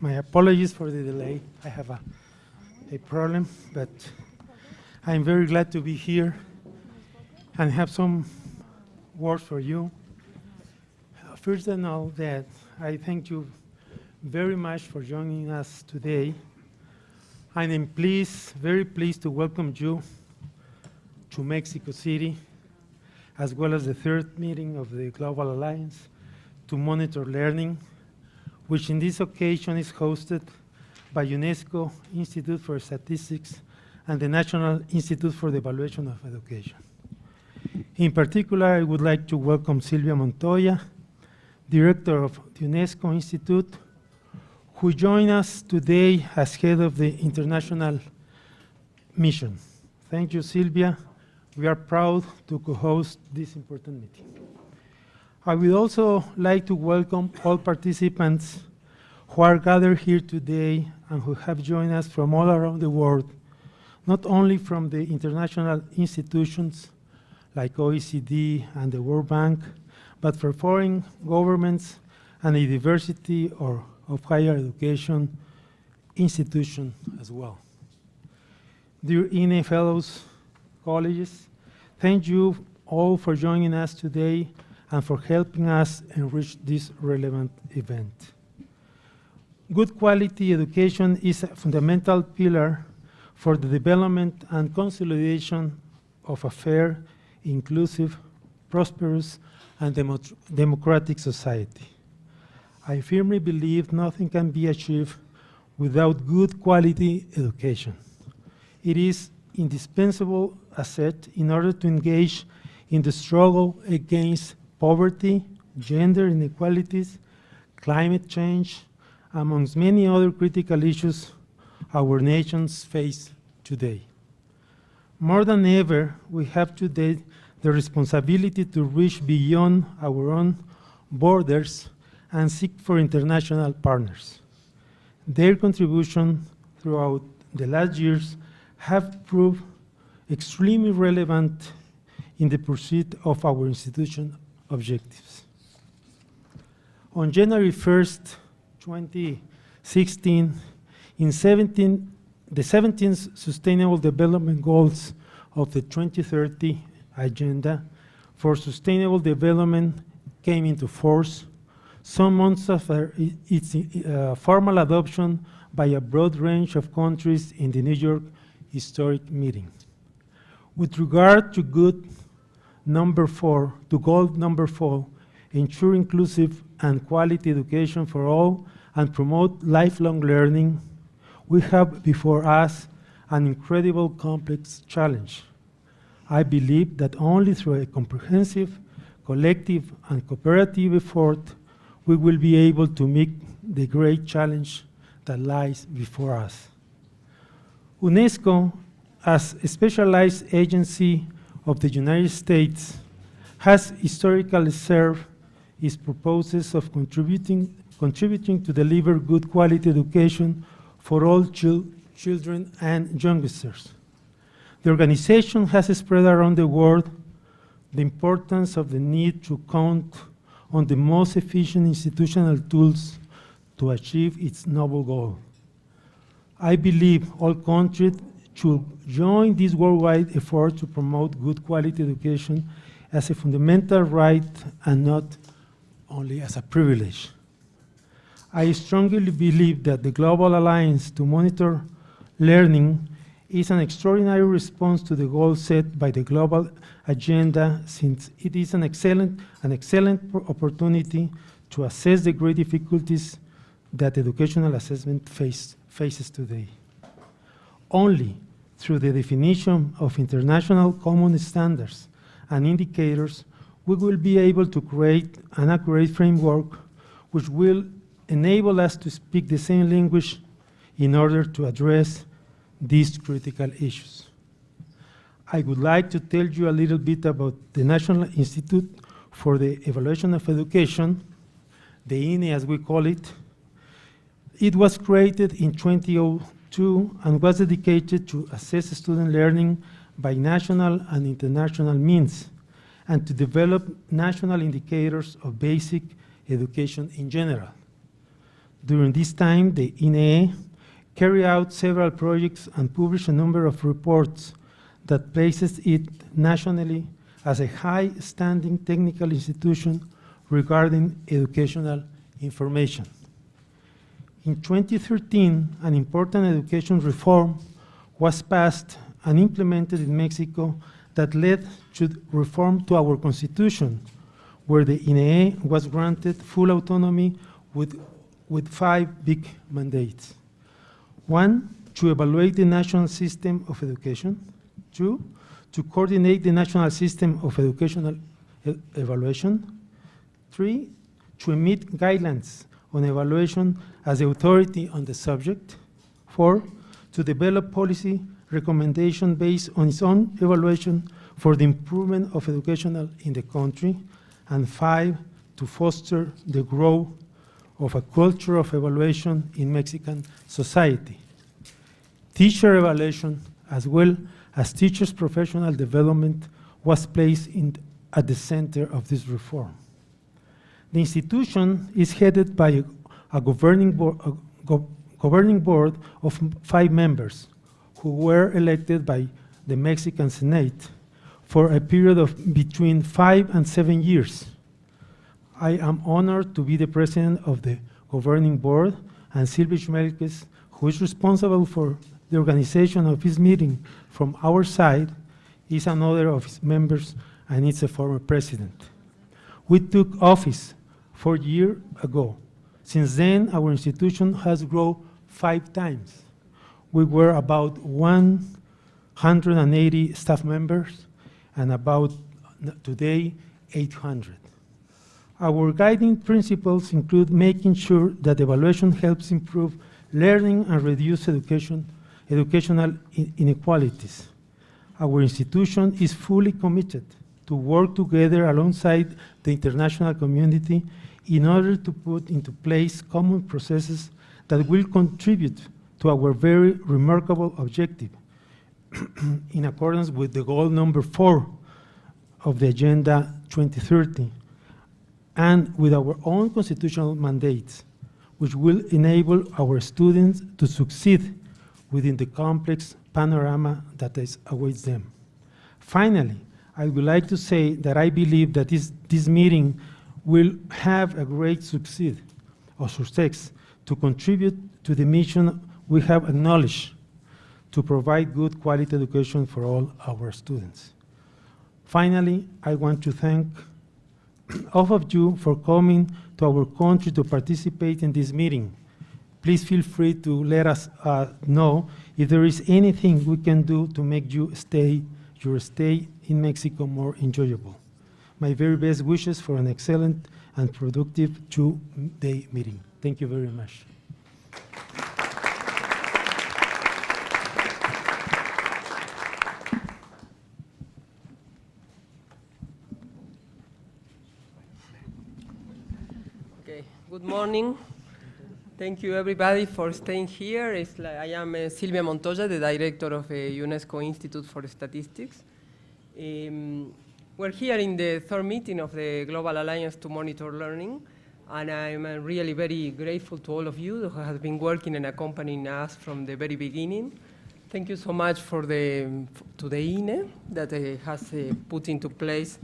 My apologies for the delay. I have a problem, but I'm very glad to be here and have some words for you. First of all, that I thank you very much for joining us today. I am very pleased to welcome you to Mexico City, as well as the third meeting of the Global Alliance to Monitor Learning, which in this occasion is hosted by UNESCO Institute for Statistics and the National Institute for the Evaluation of Education. In particular, I would like to welcome Silvia Montoya, Director of the UNESCO Institute, who joined us today as head of the international mission. Thank you, Silvia. We are proud to co-host this important meeting. I would also like to welcome all participants who are gathered here today and who have joined us from all around the world, not only from the international institutions like OECD and the World Bank, but for foreign governments and a diversity of higher education institutions as well. Dear INEE fellows, colleagues, thank you all for joining us today and for helping us enrich this relevant event. Good quality education is a fundamental pillar for the development and consolidation of a fair, inclusive, prosperous, and democratic society. I firmly believe nothing can be achieved without good quality education. It is indispensable asset in order to engage in the struggle against poverty, gender inequalities, climate change, amongst many other critical issues our nations face today. More than ever, we have today the responsibility to reach beyond our own borders and seek for international partners. Their contribution throughout the last years have proved extremely relevant in the pursuit of our institution objectives. On January 1st, 2016, the 17th Sustainable Development Goals of the 2030 Agenda for Sustainable Development came into force, some months after its formal adoption by a broad range of countries in the New York Historic Meeting. With regard to goal number 4, ensure inclusive and quality education for all and promote lifelong learning, we have before us an incredible complex challenge. I believe that only through a comprehensive, collective, and cooperative effort we will be able to meet the great challenge that lies before us. UNESCO, as a specialized agency of the United States, has historically served its purposes of contributing to deliver good quality education for all children and youngsters. The organization has spread around the world the importance of the need to count on the most efficient institutional tools to achieve its noble goal. I believe all countries should join this worldwide effort to promote good quality education as a fundamental right and not only as a privilege. I strongly believe that the Global Alliance to Monitor Learning is an extraordinary response to the goals set by the Global Agenda, since it is an excellent opportunity to assess the great difficulties that educational assessment faces today. Only through the definition of international common standards and indicators, we will be able to create an accurate framework which will enable us to speak the same language in order to address these critical issues. I would like to tell you a little bit about the National Institute for the Evaluation of Education, the INEE as we call it. It was created in 2002 and was dedicated to assess student learning by national and international means, and to develop national indicators of basic education in general. During this time, the INEE carried out several projects and published a number of reports that places it nationally as a high-standing technical institution regarding educational information. In 2013, an important education reform was passed and implemented in Mexico that led to reform to our constitution, where the INEE was granted full autonomy with 5 big mandates. 1, to evaluate the national system of education. 2, to coordinate the national system of educational evaluation. 3, to emit guidelines on evaluation as the authority on the subject. 4, to develop policy recommendation based on its own evaluation for the improvement of educational in the country. And 5, to foster the growth of a culture of evaluation in Mexican society. Teacher evaluation, as well as teachers' professional development, was placed at the center of this reform. The institution is headed by a governing board of 5 members who were elected by the Mexican Senate for a period of between 5 and 7 years. I am honored to be the president of the governing board, and Silvia, who is responsible for the organization of this meeting from our side, is another of its members and is a former president. We took office 4 years ago. Since then, our institution has grown 5 times. We were about 180 staff members, and about today, 800. Our guiding principles include making sure that evaluation helps improve learning and reduce educational inequalities. Our institution is fully committed to work together alongside the international community in order to put into place common processes that will contribute to our very remarkable objective in accordance with the goal number 4 of the Agenda 2030, and with our own constitutional mandates, which will enable our students to succeed within the complex panorama that awaits them. Finally, I would like to say that I believe that this meeting will have a great success to contribute to the mission we have acknowledged, to provide good quality education for all our students. Finally, I want to thank all of you for coming to our country to participate in this meeting. Please feel free to let us know if there is anything we can do to make your stay in Mexico more enjoyable. My very best wishes for an excellent and productive 2-day meeting. Thank you very much. Good morning. Thank you, everybody, for staying here. I am Silvia Montoya, the director of the UNESCO Institute for Statistics. We're here in the 3rd meeting of the Global Alliance to Monitor Learning, and I'm really very grateful to all of you who have been working and accompanying us from the very beginning. Thank you so much to the INEE that has put into place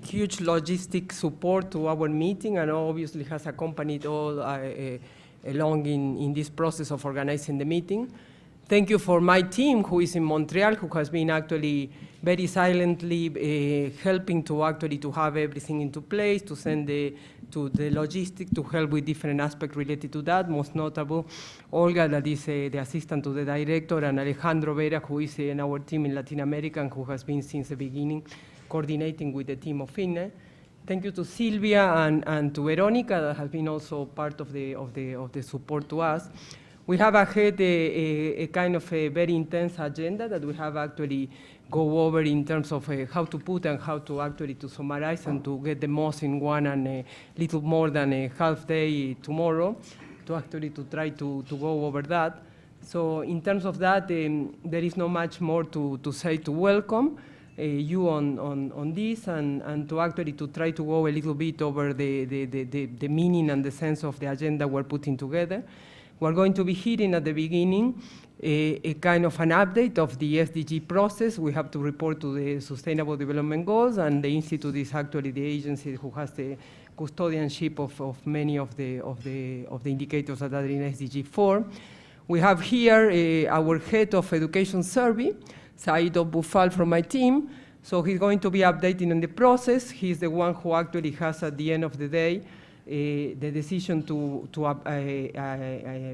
huge logistic support to our meeting, and obviously has accompanied all along in this process of organizing the meeting. Thank you for my team who is in Montreal, who has been actually very silently helping to have everything into place, to send the logistics, to help with different aspects related to that. Most notable, Olga, that is the assistant to the director, and Alejandro Vera, who is in our team in Latin America, and who has been since the beginning coordinating with the team of INEE. Thank you to Silvia and to Veronica that has been also part of the support to us. We have ahead a kind of a very intense agenda that we have actually go over in terms of how to put and how to actually to summarize and to get the most in one and a little more than a half day tomorrow to actually to try to go over that. So in terms of that, there is not much more to say to welcome. you on this and to actually to try to go a little bit over the meaning and the sense of the agenda we're putting together. We're going to be hearing at the beginning a kind of an update of the SDG process. We have to report to the Sustainable Development Goals, and the Institute is actually the agency who has the custodianship of many of the indicators that are in SDG 4. We have here our head of education survey, Saito Voffal from my team. So he's going to be updating on the process. He's the one who actually has, at the end of the day, the decision to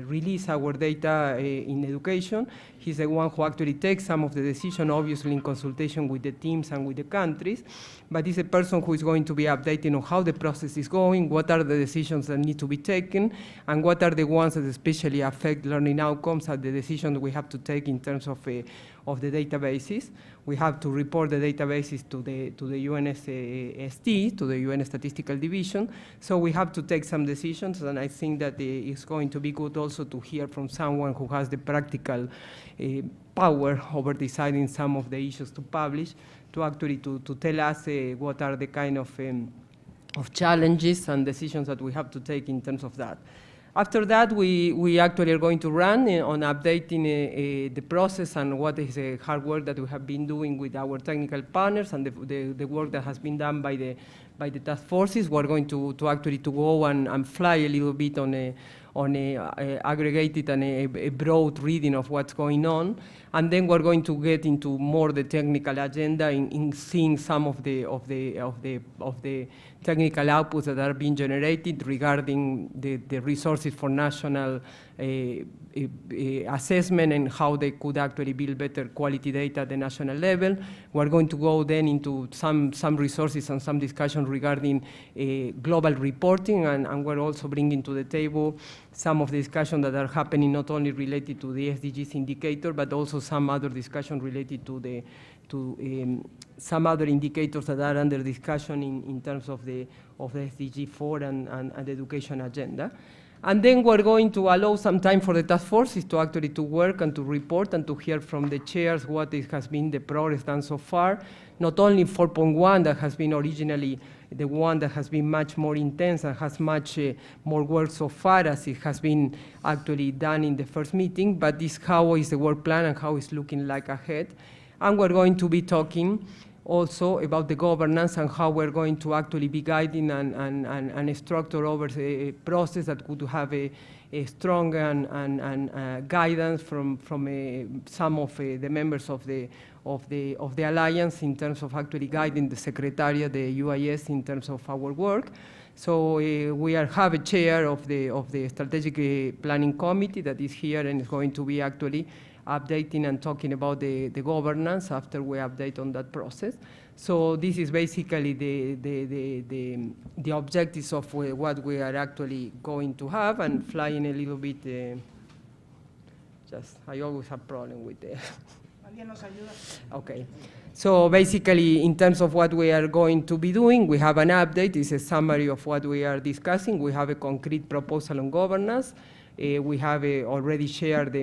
release our data in education. He's the one who actually takes some of the decision, obviously in consultation with the teams and with the countries, but he's a person who is going to be updating on how the process is going, what are the decisions that need to be taken, and what are the ones that especially affect learning outcomes and the decisions we have to take in terms of the databases. We have to report the databases to the UNSST, to the UN Statistical Division. So we have to take some decisions, and I think that it's going to be good also to hear from someone who has the practical power over deciding some of the issues to publish, to actually to tell us what are the kind of challenges and decisions that we have to take in terms of that. After that, we actually are going to run on updating the process and what is the hard work that we have been doing with our technical partners and the work that has been done by the task forces. We're going to actually to go and fly a little bit on a aggregated and a broad reading of what's going on, and then we're going to get into more the technical agenda in seeing some of the technical outputs that are being generated regarding the resources for national assessment and how they could actually build better quality data at the national level. We're going to go then into some resources and some discussion regarding global reporting, and we're also bringing to the table some of the discussion that are happening not only related to the SDGs indicator, but also some other discussion related to some other indicators that are under discussion in terms of the SDG 4 and the education agenda. And then we're going to allow some time for the task forces to actually to work and to report and to hear from the chairs what has been the progress done so far, not only 4.1 that has been originally the one that has been much more intense and has much more work so far as it has been actually done in the first meeting, but this how is the work plan and how it's looking like ahead. And we're going to be talking also about the governance and how we're going to actually be guiding and structure over a process that could have a strong and guidance from some of the members of the alliance in terms of actually guiding the Secretariat, the UIS, in terms of our work. So we have a chair of the strategic planning committee that is here and is going to be actually updating and talking about the governance after we update on that process. So this is basically the objectives of what we are actually going to have, and flying a little bit, I always have problem with the Okay. So basically, in terms of what we are going to be doing, we have an update. It's a summary of what we are discussing. We have a concrete proposal on governance. We have already shared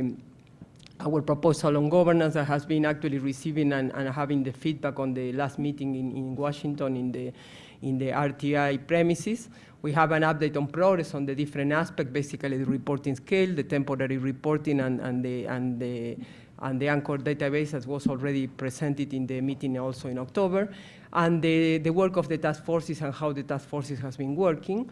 our proposal on governance that has been actually receiving and having the feedback on the last meeting in Washington in the RTI premises. We have an update on progress on the different aspects, basically the reporting scale, the temporary reporting, and the anchor database that was already presented in the meeting also in October, and the work of the task forces and how the task forces has been working.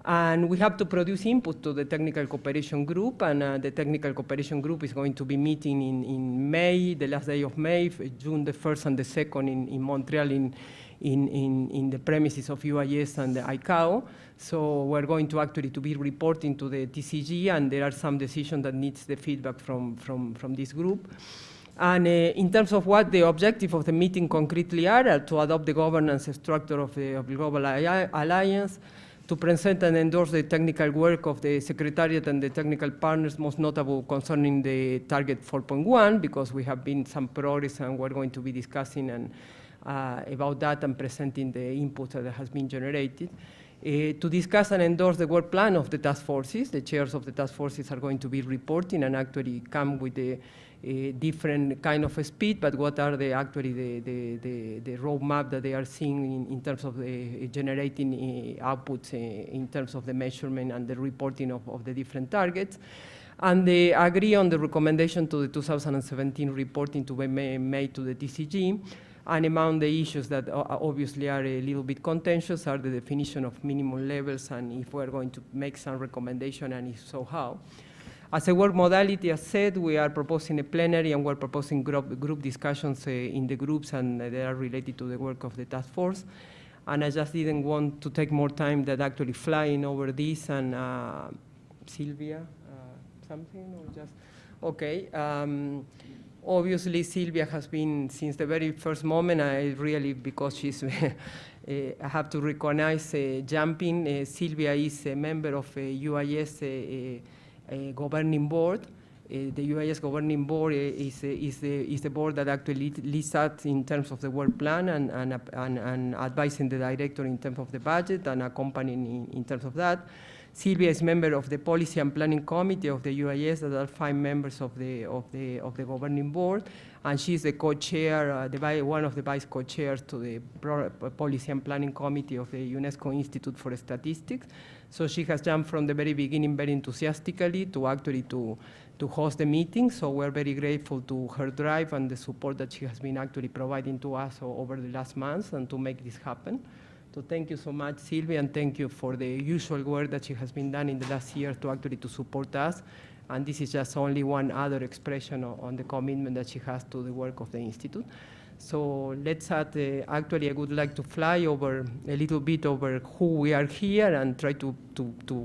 And we have to produce input to the technical cooperation group, and the technical cooperation group is going to be meeting in May, the last day of May, June the 1st and the 2nd in Montreal in the premises of UIS and the ICAO. So we're going to actually to be reporting to the TCG, and there are some decisions that needs the feedback from this group. And in terms of what the objective of the meeting concretely are to adopt the governance structure of the Global Alliance, to present and endorse the technical work of the Secretariat and the technical partners, most notable concerning the target 4.1, because we have been some progress and we're going to be discussing about that and presenting the input that has been generated. To discuss and endorse the work plan of the task forces. The chairs of the task forces are going to be reporting and actually come with the different kind of speed, but what are actually the roadmap that they are seeing in terms of the generating outputs in terms of the measurement and the reporting of the different targets. And they agree on the recommendation to the 2017 reporting to be made to the TCG. And among the issues that obviously are a little bit contentious are the definition of minimum levels and if we're going to make some recommendation, and if so, how. As a work modality, as said, we are proposing a plenary and we're proposing group discussions in the groups, and they are related to the work of the task force. And I just didn't want to take more time than actually flying over this. And Silvia, something or just, okay. Obviously, Silvia has been, since the very first moment, because she's, I have to recognize jumping. Silvia is a member of UIS governing board. The UIS governing board is the board that actually leads us in terms of the work plan and advising the director in terms of the budget and accompanying in terms of that. Silvia is member of the policy and planning committee of the UIS, that are 5 members of the governing board, and she's the co-chair, one of the vice co-chairs to the policy and planning committee of the UNESCO Institute for Statistics. So she has jumped from the very beginning very enthusiastically to actually to host the meeting. So we're very grateful to her drive and the support that she has been actually providing to us over the last months and to make this happen. So thank you so much, Silvia, and thank you for the usual work that she has been done in the last year to actually to support us. And this is just only one other expression on the commitment that she has to the work of the Institute. So let's actually, I would like to fly over a little bit over who we are here and try to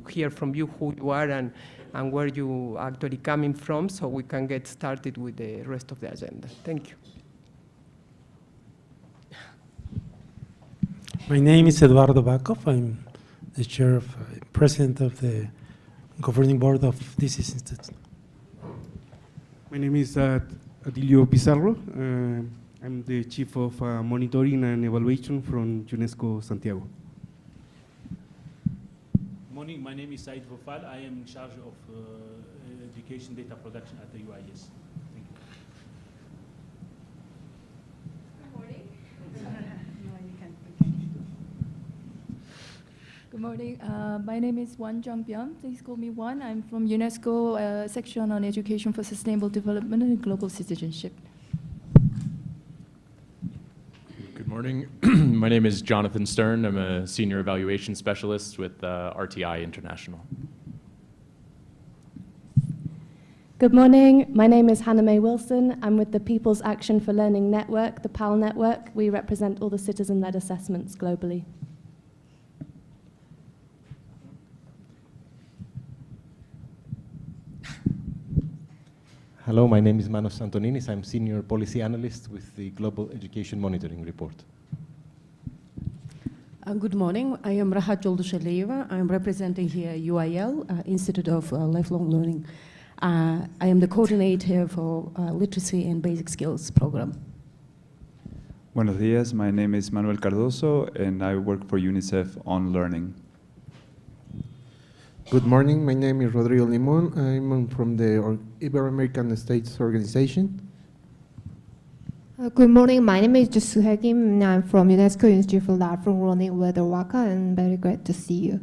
hear from you who you are and where you actually coming from, so we can get started with the rest of the agenda. Thank you. My name is Eduardo Backhofff. I'm the president of the governing board of this institute. My name is Adilio Pizarro. I'm the chief of monitoring and evaluation from UNESCO Santiago. Morning, my name is Said Voffal. I am in charge of education data production at the UIS. Thank you. Good morning. Good morning. My name is Wan Zhangbian. Please call me Wan. I'm from UNESCO section on education for sustainable development and global citizenship. Good morning. My name is Jonathan Stern. I'm a senior evaluation specialist with RTI International. Good morning. My name is Hannah Mae Wilson. I'm with the People's Action for Learning Network, the PAL network. We represent all the citizen-led assessments globally. Hello, my name is Manos Antoninis. I'm Senior Policy Analyst with the Global Education Monitoring Report. Good morning. I am Rahat Joldushaleva. I'm representing here UIL, Institute of Lifelong Learning. I am the coordinator for Literacy and Basic Skills program. Buenos días. My name is Manuel Cardoso, and I work for UNICEF on learning. Good morning, my name is Rodrigo Limon. I'm from the Ibero-American States Organization. Good morning, my name is Jusuhe Kim, and I'm from UNESCO Institute for Lifelong Learning with Waka, and very great to see you.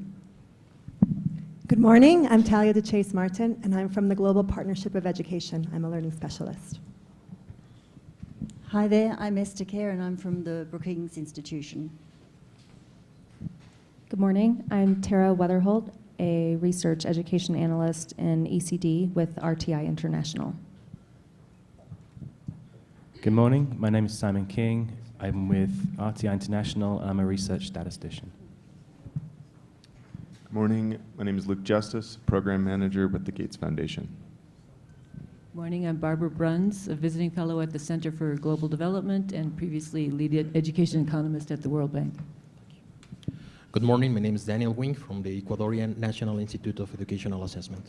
Good morning, I'm Talia de Chase Martin, and I'm from the Global Partnership of Education. I'm a learning specialist. Hi there, I'm Esther Kerr, and I'm from the Brookings Institution. Good morning. I'm Tara Weatherholt, a research education analyst in ECD with RTI International. Good morning. My name is Simon King. I'm with RTI International, and I'm a research statistician. Good morning. My name is Luke Justice, Program Manager with the Gates Foundation. Morning. I'm Barbara Bruns, a visiting fellow at the Center for Global Development and previously lead education economist at the World Bank. Good morning, my name is Daniel Wing from the Ecuadorian National Institute of Educational Assessment.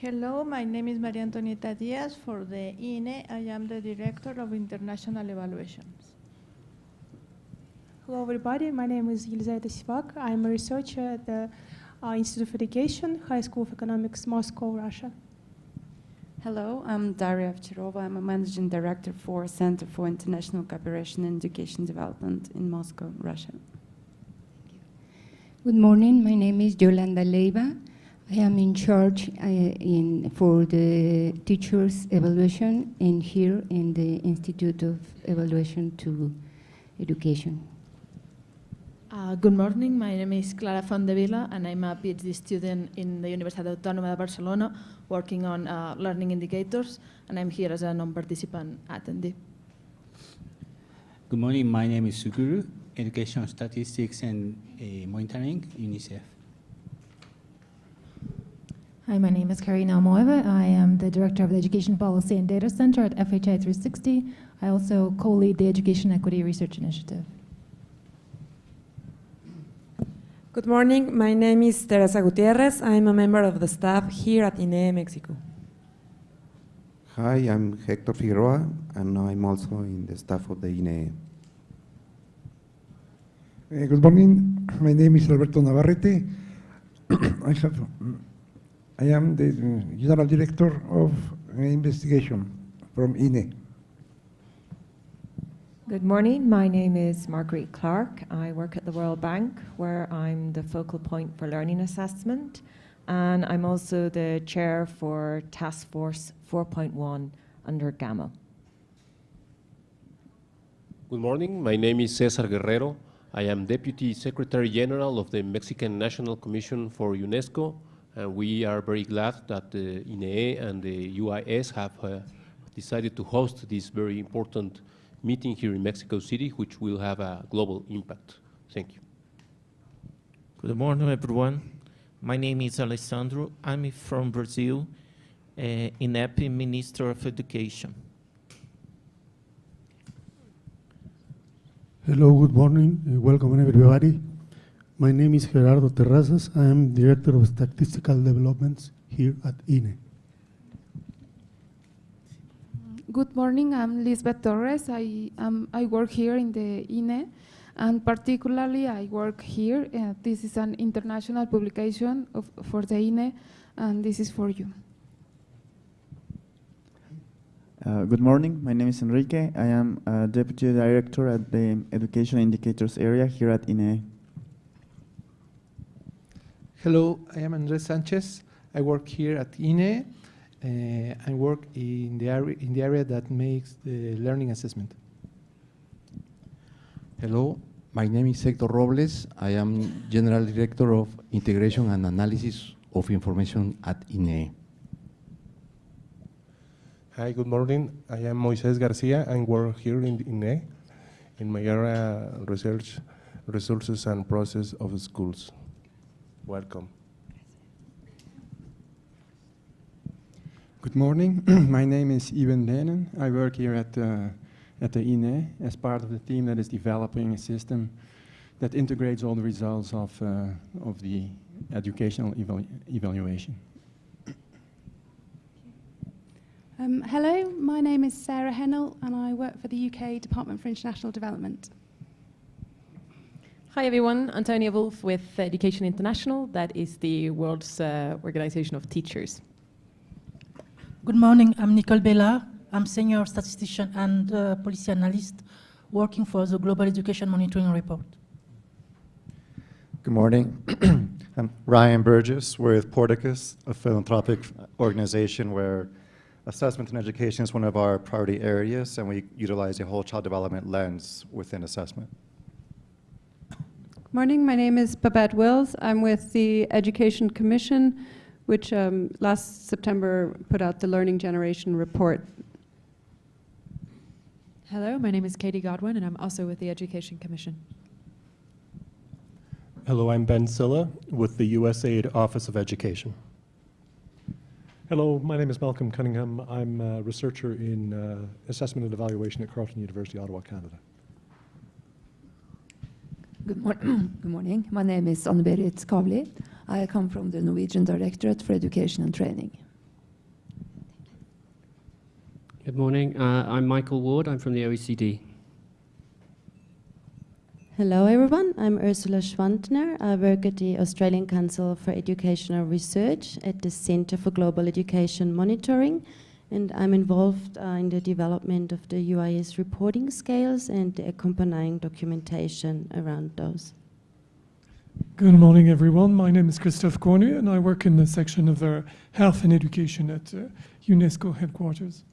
Hello, my name is Maria Antonieta Diaz for the INEE. I am the Director of International Evaluations. Hello everybody, my name is Елизавета Sivak. I'm a researcher at the Institute of Education, High School of Economics, Moscow, Russia. Hello, I'm Daria Ovcharova. I'm a managing director for Center for International Cooperation and Education Development in Moscow, Russia. Good morning. My name is Yolanda Leiva. I am in charge for the teachers' evaluation here in the Institute of Evaluation to Education. Good morning. My name is Clara Fondevila, and I'm a PhD student in the Universitat Autònoma de Barcelona, working on learning indicators, and I'm here as a non-participant attendee. Good morning. My name is Suguru, Education Statistics and Monitoring, UNICEF. Hi, my name is Karina Almoeva. I am the Director of the Education Policy and Data Center at FHI 360. I also co-lead the Education Equity Research Initiative. Good morning. My name is Teresa Gutierrez. I'm a member of the staff here at INEE, Mexico. Hi, I'm Hector Figueroa, and I'm also in the staff of the INEE. Good morning. My name is Alberto Navarrete. I am the General Director of Investigation from INEE. Good morning. My name is Marguerite Clark. I work at the World Bank, where I'm the focal point for learning assessment, and I'm also the chair for Task Force 4.1 under GAML. Good morning. My name is Cesar Guerrero. I am Deputy Secretary General of the Mexican National Commission for UNESCO, and we are very glad that the INEE and the UIS have decided to host this very important meeting here in Mexico City, which will have a global impact. Thank you. Good morning, everyone. My name is Alessandro. I'm from Brazil, INEP Minister of Education. Hello, good morning. Welcome, everybody. My name is Gerardo Terrazas. I am Director of Statistical Developments here at INEE. Good morning, I'm Lisbeth Torres. I work here in the INEE, and particularly I work here. This is an international publication for the INEE, and this is for you. Good morning, my name is Enrique. I am a Deputy Director at the Education Indicators area here at INEE. Hello, I am Andres Sanchez. I work here at INEE. I work in the area that makes the learning assessment. Hello, my name is Hector Robles. I am General Director of Integration and Analysis of Information at INEE. Hi, good morning. I am Moises Garcia. I work here in INEE in my area research, resources and process of schools. Welcome. Good morning. My name is Iwan Lenen. I work here at the INEE as part of the team that is developing a system that integrates all the results of the educational evaluation. Hello, my name is Sarah Hennell, and I work for the UK Department for International Development. Hi everyone, Antonia Wolf with Education International. That is the world's organization of teachers. Good morning, I'm Nicole Bella. I'm senior statistician and policy analyst working for the Global Education Monitoring Report. Good morning. I'm Ryan Burgess with Porticus, a philanthropic organization where assessment in education is one of our priority areas, and we utilize a whole child development lens within assessment. Morning, my name is Babette Wills. I'm with the Education Commission, which last September put out the Learning Generation Report. Hello, my name is Katie Godwin, and I'm also with the Education Commission. Hello, I'm Ben Silla with the USAID Office of Education. Hello, my name is Malcolm Cunningham. I'm a researcher in assessment and evaluation at Carleton University, Ottawa, Canada. Good morning. My name is Anne-Berit Skavli. I come from the Norwegian Directorate for Education and Training. Good morning. I'm Michael Ward. I'm from the OECD. Hello, everyone. I'm Ursula Schwantner. I work at the Australian Council for Educational Research at the Centre for Global Education Monitoring, And I'm involved in the development of the UIS reporting scales and the accompanying documentation around those. Good morning, everyone. My name is Christophe Cornu, and I work in the section of health and education at UNESCO headquarters.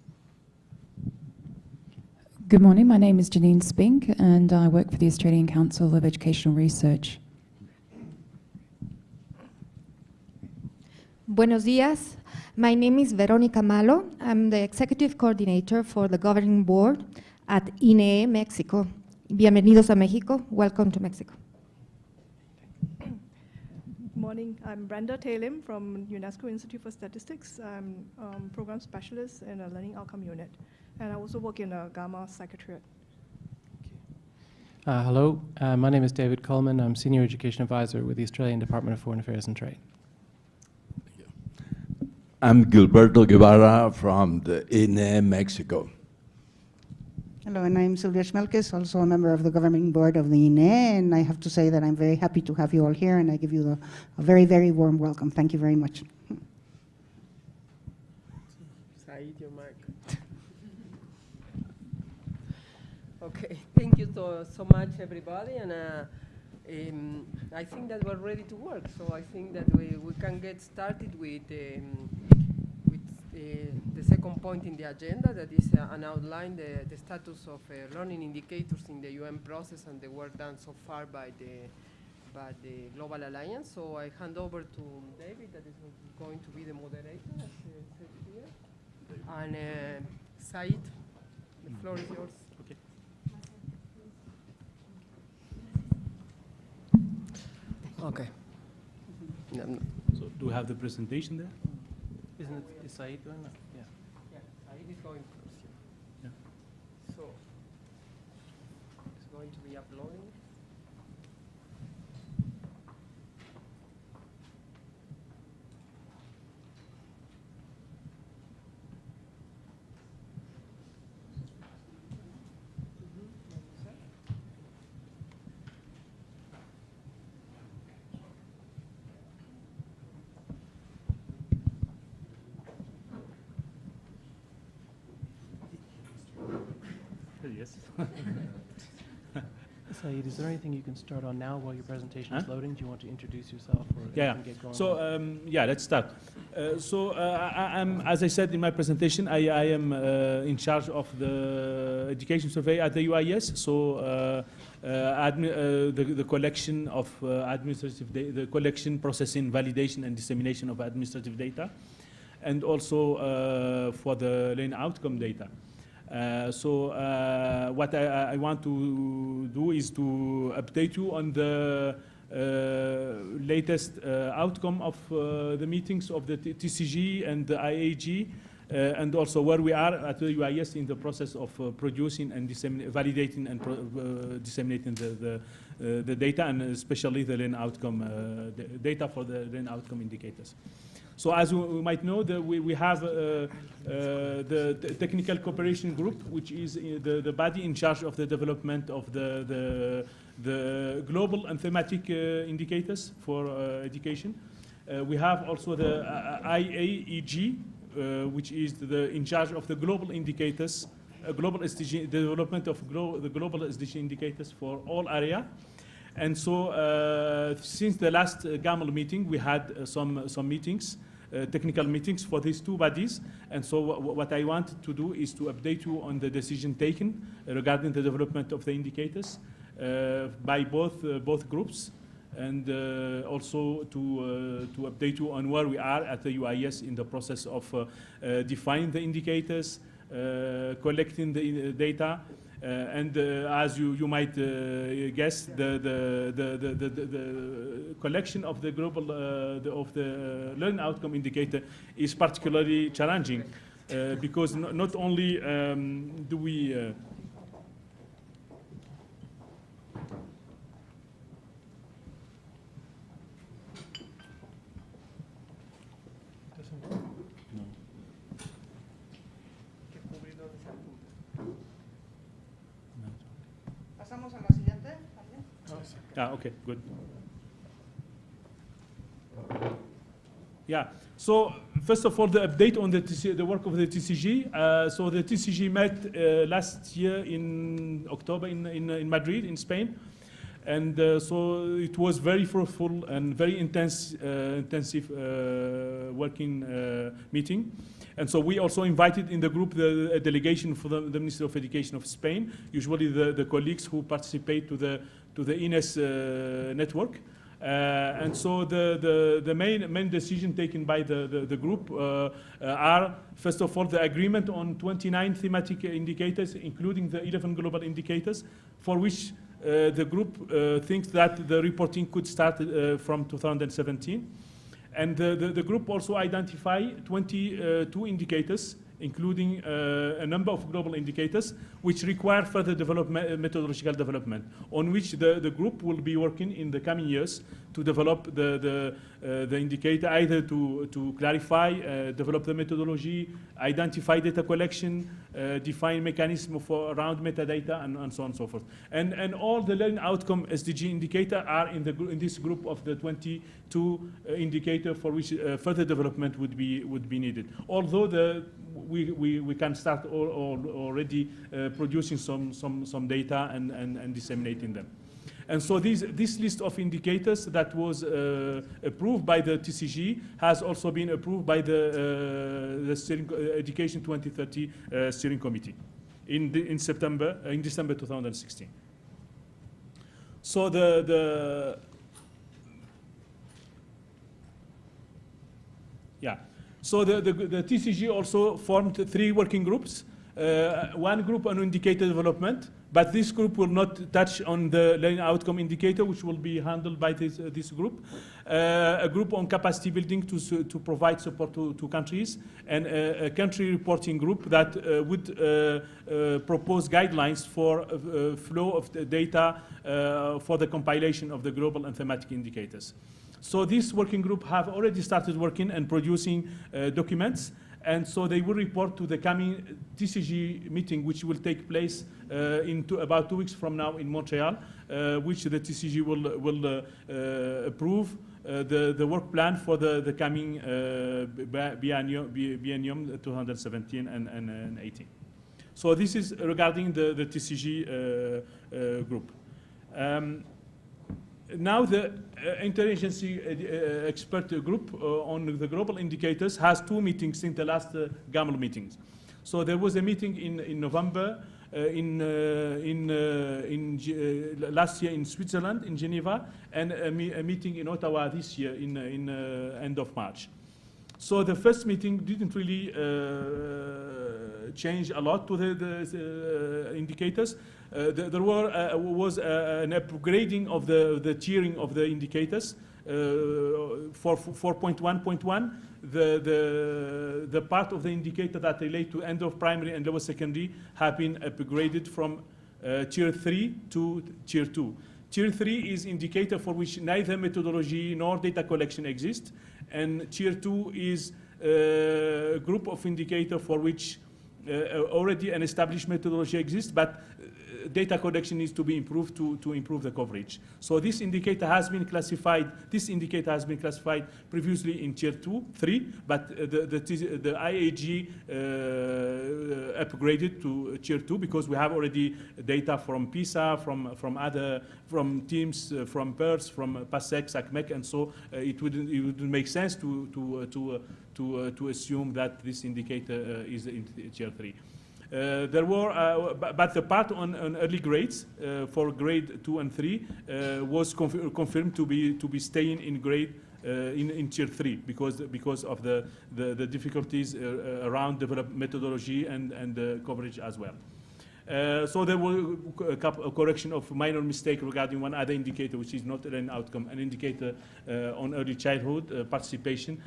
Good morning, my name is Janine Spink and I work for the Australian Council of Educational Research. Buenos días. My name is Veronica Malo. I'm the Executive Coordinator for the Governing Board at INEE Mexico. Bienvenidos a México. Welcome to Mexico. Good morning. I'm Brenda Talim from UNESCO Institute for Statistics. I'm Program Specialist in a Learning Outcome Unit. And I also work in a GAML Secretariat. Hello, my name is David Coleman. I'm Senior Education Advisor with the Australian Department of Foreign Affairs and Trade. I'm Gilberto Guevara from the INEE, Mexico. Hello, and I'm Silvia Schmelkes, also a member of the governing board of the INEE, and I have to say that I'm very happy to have you all here, and I give you a very, very warm welcome. Thank you very much. Said, your mic. Okay, thank you so much, everybody, and I think that we're ready to work. So I think that we can get started with the second point in the agenda, that is an outline, the status of learning indicators in the UN process and the work done so far by the Global Alliance. So I hand over to David, that is going to be the moderator, as said here. And Said, the floor is yours. Okay. Okay. So do we have the presentation there? Isn't it, is Said going? Yeah. Yeah, Said is going first. Yeah. So it's going to be uploading. Yes. Said, is there anything you can start on now while your presentation is loading? Do you want to introduce yourself or get going? So yeah, let's start. I'm, as I said in my presentation, I am in charge of the education survey at the UIS. So the collection of administrative data, the collection, processing, validation, and dissemination of administrative data, and also for the learning outcome data. What I want to do is to update you on the latest outcome of the meetings of the TCG and the IAEG, and also where we are at the UIS in the process of producing and validating and disseminating the data, and especially the learning outcome data for the learning outcome indicators. So as we might know, we have the Technical Cooperation Group, which is the body in charge of the development of the global and thematic indicators for education. We have also the IAEG, which is in charge of the global indicators, global SDG, development of the global SDG indicators for all area. And so since the last GAML meeting, we had some meetings, technical meetings for these two bodies. And so what I wanted to do is to update you on the decision taken regarding the development of the indicators by both groups, and also to update you on where we are at the UIS in the process of defining the indicators, collecting the data, and as you might guess, the collection of the global of the learning outcome indicator is particularly challenging because not only do we okay, good. Yeah, so First of all, the update on the work of the TCG. So the TCG met last year in October in Madrid, in Spain. And so it was very fruitful and very intensive working meeting. And so we also invited in the group a delegation for the Ministry of Education of Spain, usually the colleagues who participate to the INES network. And so the main decision taken by the group are, first of all, the agreement on 29 thematic indicators, including the 11 global indicators, for which the group thinks that the reporting could start from 2017. And the group also identified 22 indicators, including a number of global indicators, which require further methodological development, on which the group will be working in the coming years to develop the indicator, either to clarify, develop the methodology, identify data collection, define mechanism around metadata, and so on and so forth. And all the learning outcome SDG indicator are in this group of the 22 indicator for which further development would be needed. Although we can start already producing some data and disseminating them. And so this list of indicators that was approved by the TCG has also been approved by the Education 2030 Steering Committee in December 2016. So So the TCG also formed 3 working groups. One group on indicator development, but this group will not touch on the learning outcome indicator, which will be handled by this group. A group on capacity building to provide support to countries, and a country reporting group that would propose guidelines for flow of the data for the compilation of the global and thematic indicators. So this working group have already started working and producing documents. And so they will report to the coming TCG meeting, which will take place in about 2 weeks from now in Montreal, which the TCG will approve the work plan for the coming biennium 2017 and 18. So this is regarding the TCG group. Now the interagency expert group on the global indicators has 2 meetings since the last GAML meetings. So there was a meeting in November last year in Switzerland, in Geneva, and a meeting in Ottawa this year in end of March. So the first meeting didn't really change a lot to the indicators. There was an upgrading of the tiering of the indicators. For 4.1.1, the part of the indicator that relate to end of primary and lower secondary have been upgraded from tier 3 to tier 2. Tier 3 is indicator for which neither methodology nor data collection exists, and tier 2 is a group of indicator for which already an established methodology exists, but data collection needs to be improved to improve the coverage. So this indicator has been classified. This indicator has been classified previously in tier 3, but the IAEG upgraded to tier 2 because we have already data from PISA, from teams, from PERS, from PASEC, SACMEC, and so it wouldn't make sense to assume that this indicator is in tier 3. There were, but the part on early grades for grade 2 and 3 was confirmed to be staying in grade in tier 3 because of the difficulties around development methodology and coverage as well. So there was a correction of minor mistake regarding one other indicator, which is not an outcome, an indicator on early childhood participation,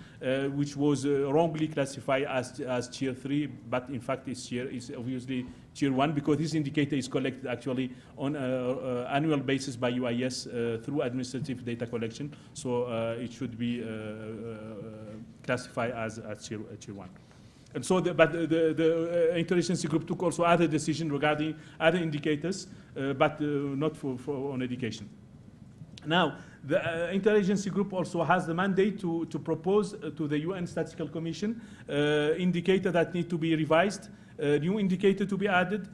which was wrongly classified as tier 3, but in fact is obviously tier 1 because this indicator is collected actually on an annual basis by UIS through administrative data collection. So it should be classified as tier 1. And so, but the interagency group took also other decisions regarding other indicators, but not for on education. Now, the interagency group also has the mandate to propose to the UN Statistical Commission indicator that need to be revised, new indicator to be added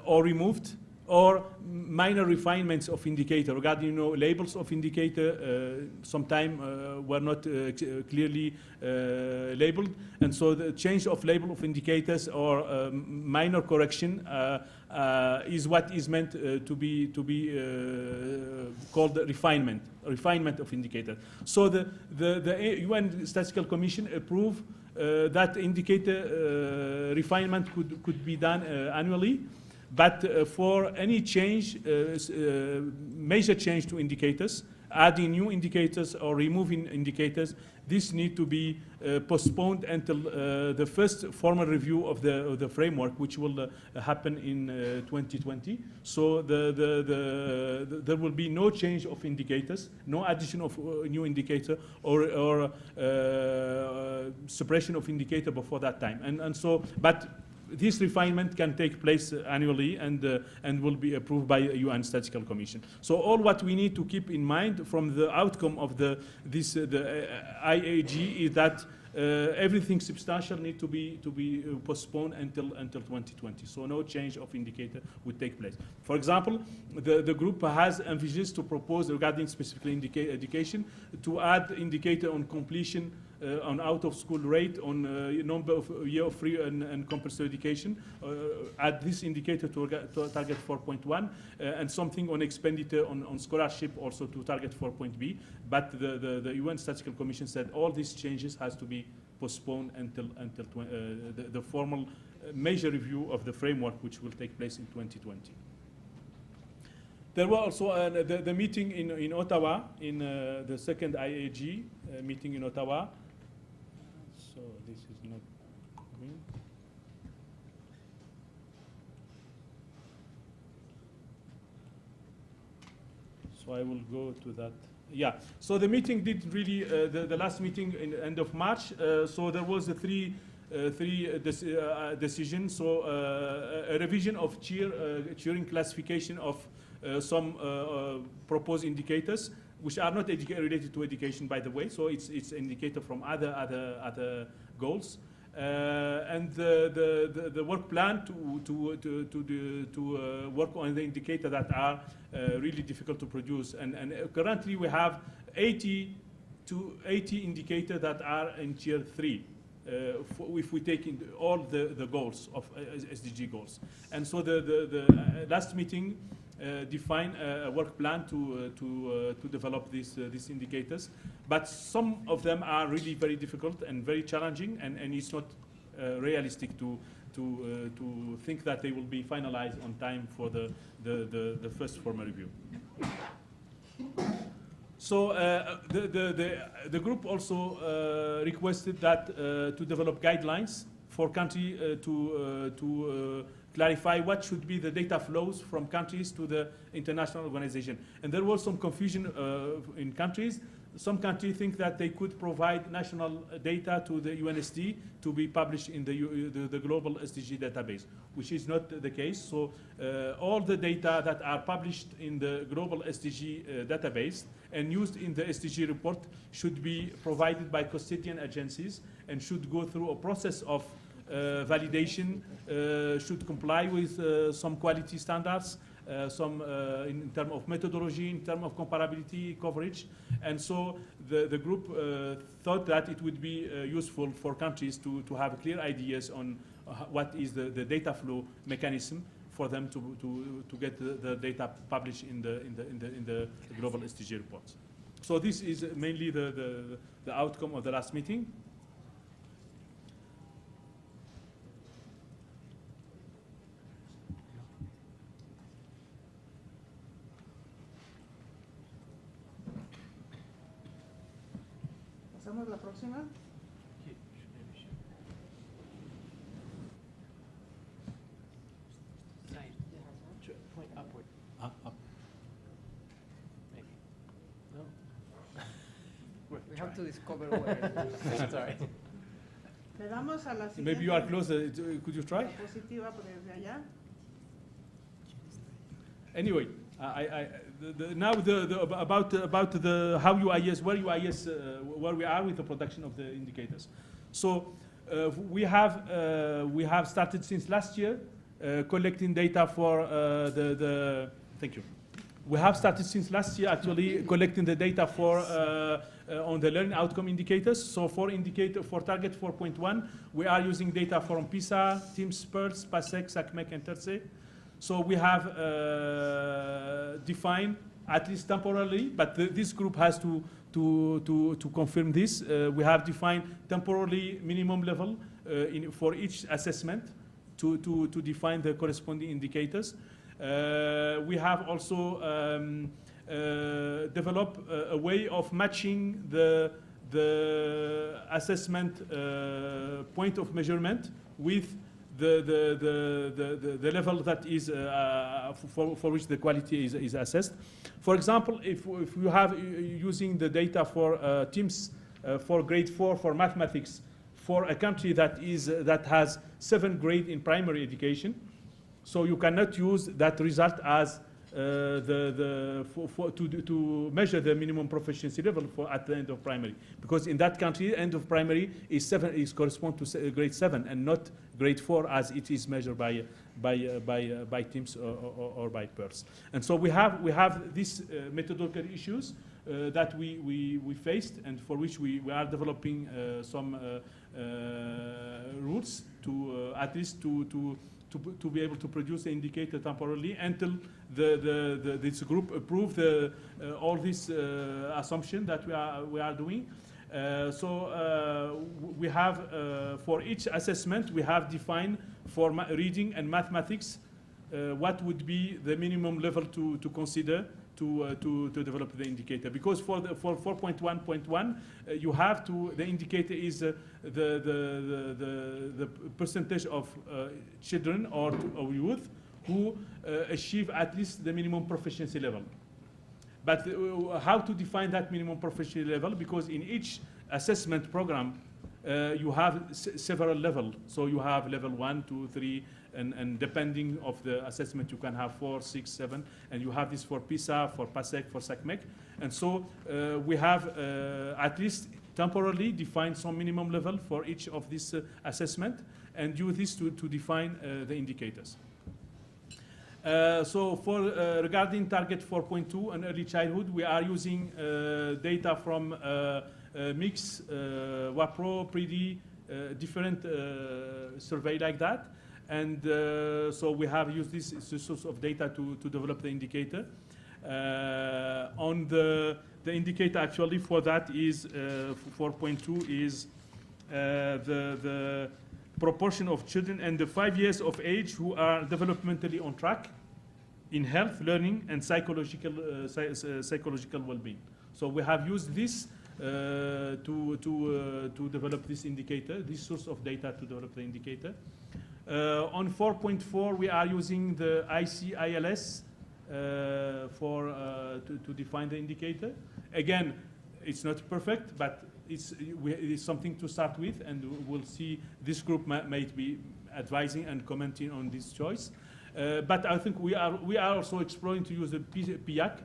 or removed, or minor refinements of indicator regarding, labels of indicator sometime were not clearly labeled, and so the change of label of indicators or minor correction is what is meant to be called refinement of indicator. So the UN Statistical Commission approved that indicator refinement could be done annually. But for any change, major change to indicators, adding new indicators or removing indicators, this need to be postponed until the first formal review of the framework, which will happen in 2020. So there will be no change of indicators, no addition of new indicator or suppression of indicator before that time. And so, but this refinement can take place annually and will be approved by the UN Statistical Commission. So all what we need to keep in mind from the outcome of the IAEG is that everything substantial need to be postponed until 2020. So no change of indicator would take place. For example, the group has envisaged to propose regarding specifically education to add indicator on completion, on out-of-school rate, on number of year of free and compulsory education, add this indicator to target 4.1, and something on expenditure on scholarship also to target 4.b. But the UN Statistical Commission said all these changes has to be postponed until the formal major review of the framework, which will take place in 2020. There were also the meeting in Ottawa, in the second IAEG meeting in Ottawa. So this is not coming. So I will go to that. Yeah, so the meeting did really, the last meeting in the end of March, so there was a three decisions. So a revision of cheering classification of some proposed indicators, which are not related to education, by the way. So it's indicator from other goals, and the work plan to work on the indicator that are really difficult to produce. And currently we have 80 indicators that are in tier 3. If we take in all the goals of SDG goals, and so the last meeting define a work plan to develop these indicators, but some of them are really very difficult and very challenging, and it's not realistic to think that they will be finalized on time for the first formal review. So the group also requested that to develop guidelines for country to clarify what should be the data flows from countries to the international organization. And there was some confusion in countries. Some countries think that they could provide national data to the UNSD to be published in the Global SDG database, which is not the case. So all the data that are published in the Global SDG database and used in the SDG report should be provided by custodian agencies and should go through a process of validation, should comply with some quality standards, some in terms of methodology, in terms of comparability, coverage. And so the group thought that it would be useful for countries to have clear ideas on what is the data flow mechanism for them to get the data published in the global SDG reports. So this is mainly the outcome of the last meeting. ¿Pasamos la próxima? Point upward. Up. Maybe. No. We have to discover where. Sorry. Le damos a la siguiente. Maybe you are closer. Could you try? Positiva desde allá. Anyway, About the how UIS, where UIS, where we are with the production of the indicators. So we have started since last year collecting data for thank you. We have started since last year actually collecting the data for on the learning outcome indicators. So for target 4.1, we are using data from PISA, TIMSS, PIRLS, PASEC, SACMEC, and TERCE. So we have defined, at least temporarily, but this group has to confirm this. We have defined temporarily minimum level for each assessment to define the corresponding indicators. We have also developed a way of matching the assessment point of measurement with the level that is for which the quality is assessed. For example, if you have using the data for TIMSS for grade 4 for mathematics for a country that has 7th grade in primary education, so you cannot use that result as to measure the minimum proficiency level at the end of primary, because in that country, end of primary is correspond to grade 7 and not grade 4 as it is measured by TIMSS or by PIRLS. And so we have these methodological issues that we faced, and for which we are developing some rules to at least to be able to produce the indicator temporarily until this group approve all this assumption that we are doing. We have for each assessment we have defined for reading and mathematics what would be the minimum level to consider to develop the indicator, because for 4.1.1 you have to, the indicator is the percentage of children or youth who achieve at least the minimum proficiency level. But how to define that minimum proficiency level? Because in each assessment program you have several levels. So you have level 1, 2, 3, and depending of the assessment, you can have 4, 6, 7, and you have this for PISA, for PASEC, for SACMEC. And so we have at least temporarily defined some minimum level for each of this assessment, and use this to define the indicators. So for regarding target 4.2 and early childhood, we are using data from MIX, WAPRO, PREDI, different survey like that. And so we have used this source of data to develop the indicator. On the indicator actually for that is 4.2 is the proportion of children under 5 years of age who are developmentally on track in health, learning, and psychological well-being. So we have used this to develop this indicator, this source of data to develop the indicator. On 4.4, we are using the ICILS to define the indicator. Again, it's not perfect, but it's something to start with, and we'll see this group might be advising and commenting on this choice. But I think we are also exploring to use the PIAC,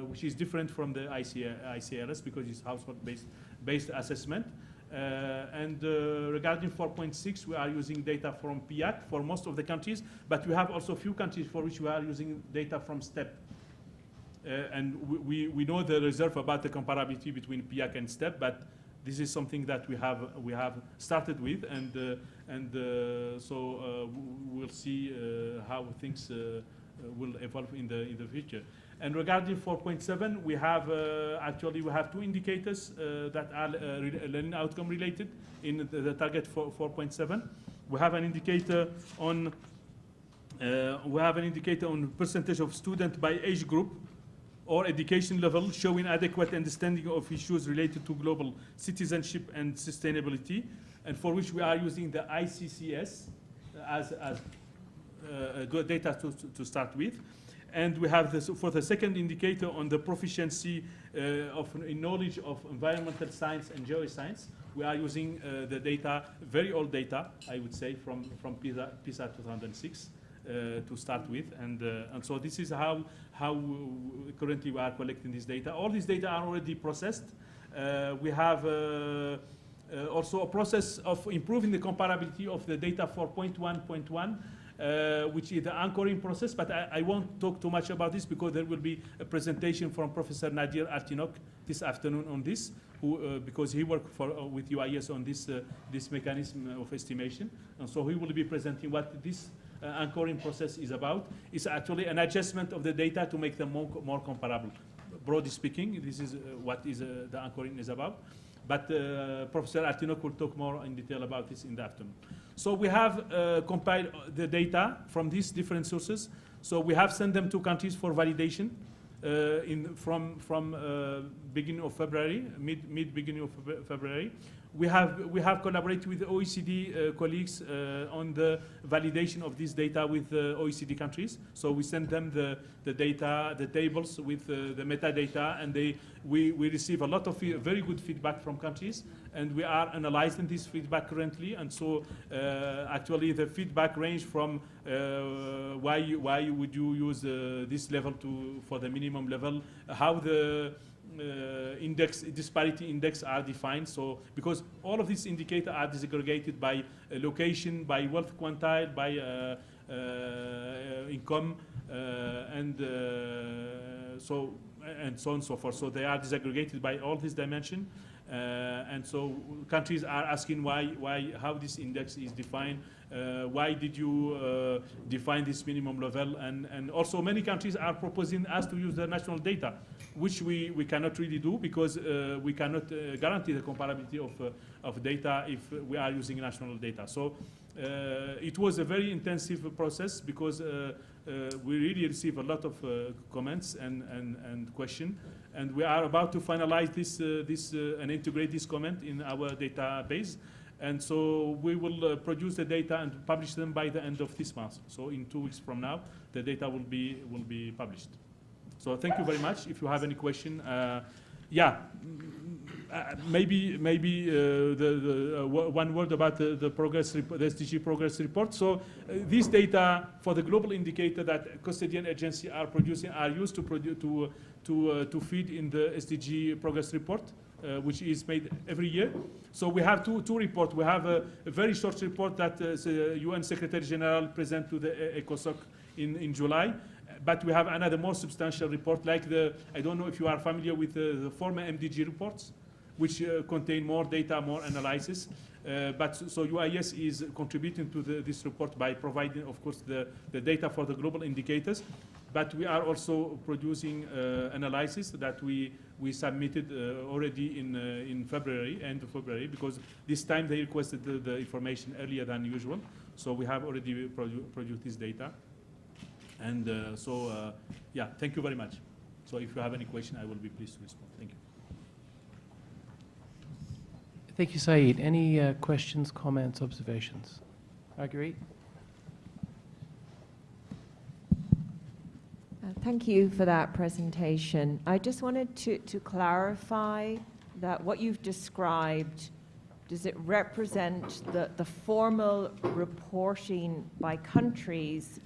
which is different from the ICLS because it's household-based assessment. And regarding 4.6, we are using data from PIAC for most of the countries, but we have also a few countries for which we are using data from STEP. And we know the reserve about the comparability between PIAC and STEP, but this is something that we have started with, and so we'll see how things will evolve in the future. And regarding 4.7, we have actually we have two indicators that are learning outcome related in the target 4.7. We have an indicator on percentage of students by age group or education level showing adequate understanding of issues related to global citizenship and sustainability, and for which we are using the ICCS as good data to start with. And we have this for the second indicator on the proficiency in knowledge of environmental science and geoscience. We are using the data, very old data, I would say, from PISA 2006. to start with, and so this is how currently we are collecting this data. All these data are already processed. We have also a process of improving the comparability of the data for 0.1.1, which is the anchoring process, but I won't talk too much about this because there will be a presentation from Professor Nadir Artinok this afternoon on this, because he worked with UIS on this mechanism of estimation, and so he will be presenting what this anchoring process is about. It's actually an adjustment of the data to make them more comparable. Broadly speaking, this is what the anchoring is about. But Professor Artinok will talk more in detail about this in the afternoon. So we have compiled the data from these different sources. So we have sent them to countries for validation from beginning of February, mid-beginning of February. We have collaborated with the OECD colleagues on the validation of this data with OECD countries. So we send them the data, the tables with the metadata, and we receive a lot of very good feedback from countries, and we are analyzing this feedback currently. And so actually the feedback range from why would you use this level for the minimum level, how the disparity index are defined. So because all of these indicators are disaggregated by location, by wealth quantile, by income, and so on and so forth. So they are disaggregated by all these dimensions. And so countries are asking how this index is defined, why did you define this minimum level, and also many countries are proposing us to use the national data, which we cannot really do because we cannot guarantee the comparability of data if we are using national data. So it was a very intensive process because we really received a lot of comments and questions, and we are about to finalize this and integrate this comment in our database. And so we will produce the data and publish them by the end of this month. So in 2 weeks from now, the data will be published. So thank you very much. If you have any question, maybe one word about the progress report, the SDG progress report. So these data for the global indicator that custodian agencies are producing are used to feed in the SDG progress report, which is made every year. So we have two reports. We have a very short report that the UN Secretary General present to the ECOSOC in July. But we have another more substantial report, like I don't know if you are familiar with the former MDG reports, which contain more data, more analysis. So UIS is contributing to this report by providing, of course, the data for the global indicators. But we are also producing analysis that we submitted already in February, end of February, because this time they requested the information earlier than usual. So we have already produced this data. And thank you very much. So if you have any question, I will be pleased to respond. Thank you. Thank you, Saeed. Any questions, comments, observations? Marguerite? Thank you for that presentation. I just wanted to clarify that what you've described, does it represent the formal reporting by countries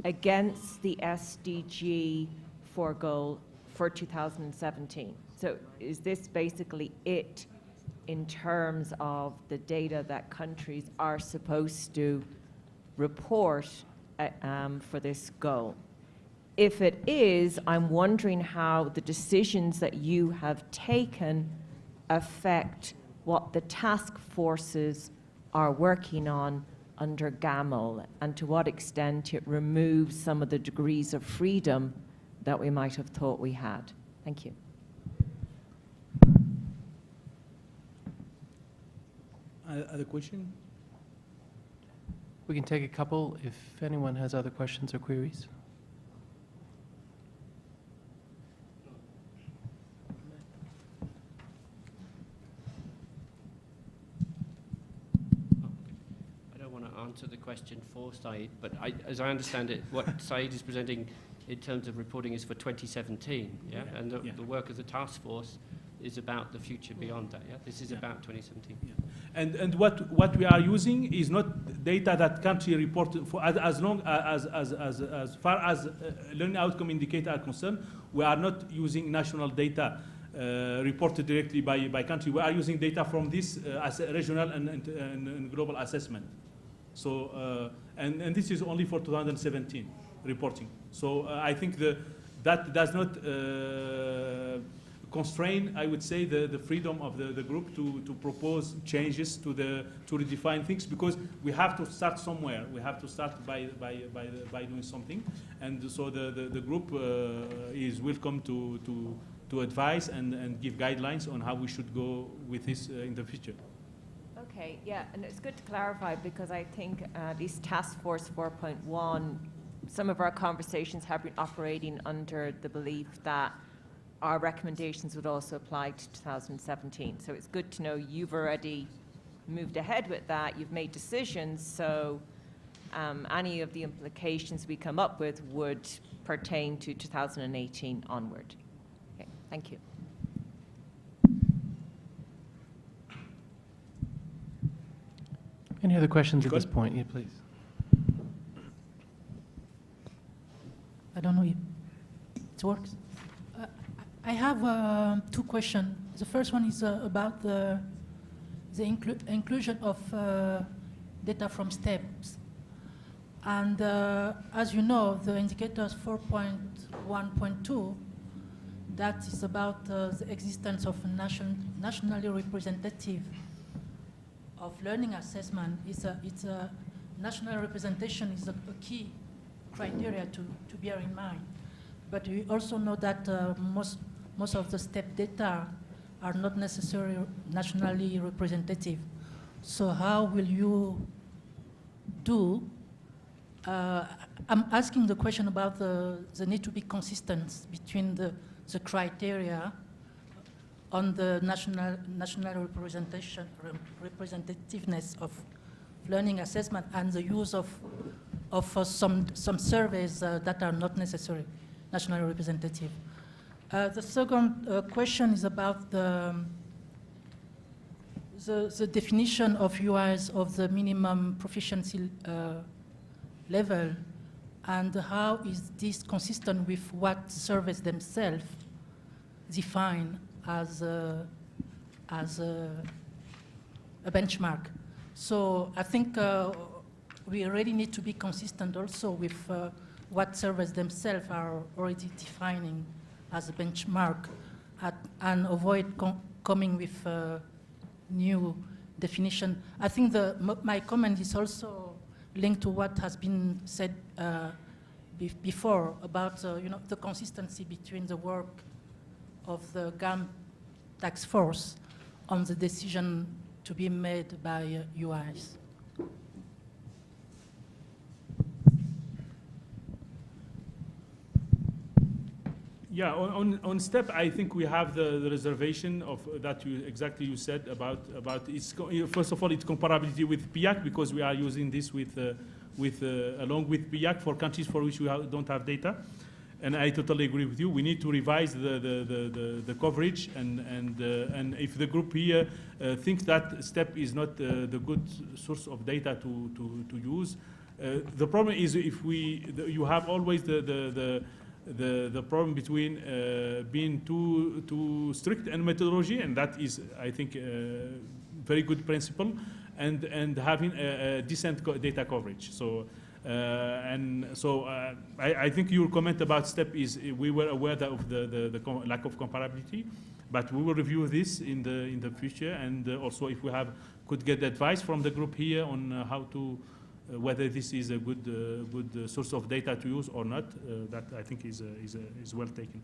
against the SDG 4 goal for 2017? So is this basically it in terms of the data that countries are supposed to report for this goal? If it is, I'm wondering how the decisions that you have taken affect what the task forces are working on under GAML, and to what extent it removes some of the degrees of freedom that we might have thought we had. Thank you. Other question? We can take a couple if anyone has other questions or queries. Answer the question for Saeed, but as I understand it, what Saeed is presenting in terms of reporting is for 2017, yeah? And the work of the task force is about the future beyond that. Yeah, this is about 2017. Yeah. And what we are using is not data that country reported for as far as learning outcome indicator are concerned. We are not using national data reported directly by country. We are using data from this as a regional and global assessment. So and this is only for 2017 reporting. So I think that does not constrain, I would say, the freedom of the group to propose changes to redefine things, because we have to start somewhere. We have to start by doing something, and so the group is welcome to advise and give guidelines on how we should go with this in the future. Okay, yeah, and it's good to clarify, because I think at least Task Force 4.1, some of our conversations have been operating under the belief that our recommendations would also apply to 2017. So it's good to know you've already moved ahead with that, you've made decisions, so any of the implications we come up with would pertain to 2018 onward. Okay, thank you. Any other questions at this point? Yeah, please. I don't know if it works. I have two questions. The first one is about the inclusion of data from STEPs. And as you know, the indicators 4.1.2, that is about the existence of a nationally representative of learning assessment. It's a national representation is a key criteria to bear in mind. But we also know that most of the STEP data are not necessarily nationally representative. So how will you do? I'm asking the question about the need to be consistent between the criteria on the national representativeness of learning assessment and the use of some surveys that are not necessarily nationally representative. The second question is about the definition of UIs of the minimum proficiency level, and how is this consistent with what surveys themselves define as a benchmark. So I think we really need to be consistent also with what surveys themselves are already defining as a benchmark, and avoid coming with new definition. I think my comment is also linked to what has been said before about the consistency between the work of the GAML task force on the decision to be made by UIs. Yeah, on STEP, I think we have the reservation of that you said about its, first of all, its comparability with PIAC, because we are using this along with PIAC for countries for which we don't have data. And I totally agree with you. We need to revise the coverage, and if the group here thinks that STEP is not the good source of data to use, the problem is if you have always the problem between being too strict in methodology, and that is, I think, very good principle, and having a decent data coverage. So. I think your comment about STEP is we were aware of the lack of comparability, but we will review this in the future, and also if we could get advice from the group here on how to whether this is a good source of data to use or not. That I think is well taken.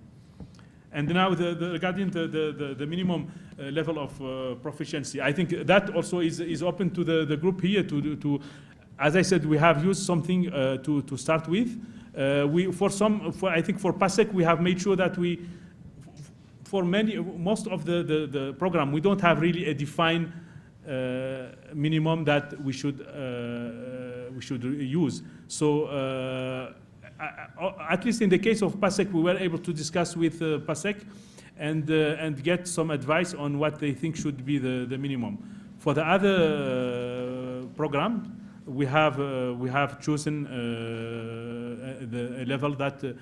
And now regarding the minimum level of proficiency, I think that also is open to the group here to as I said, we have used something to start with. I think for PASEC, we have made sure that most of the program, we don't have really a defined minimum that we should use. So at least in the case of PASEC, we were able to discuss with PASEC and get some advice on what they think should be the minimum. For the other program, we have chosen the level that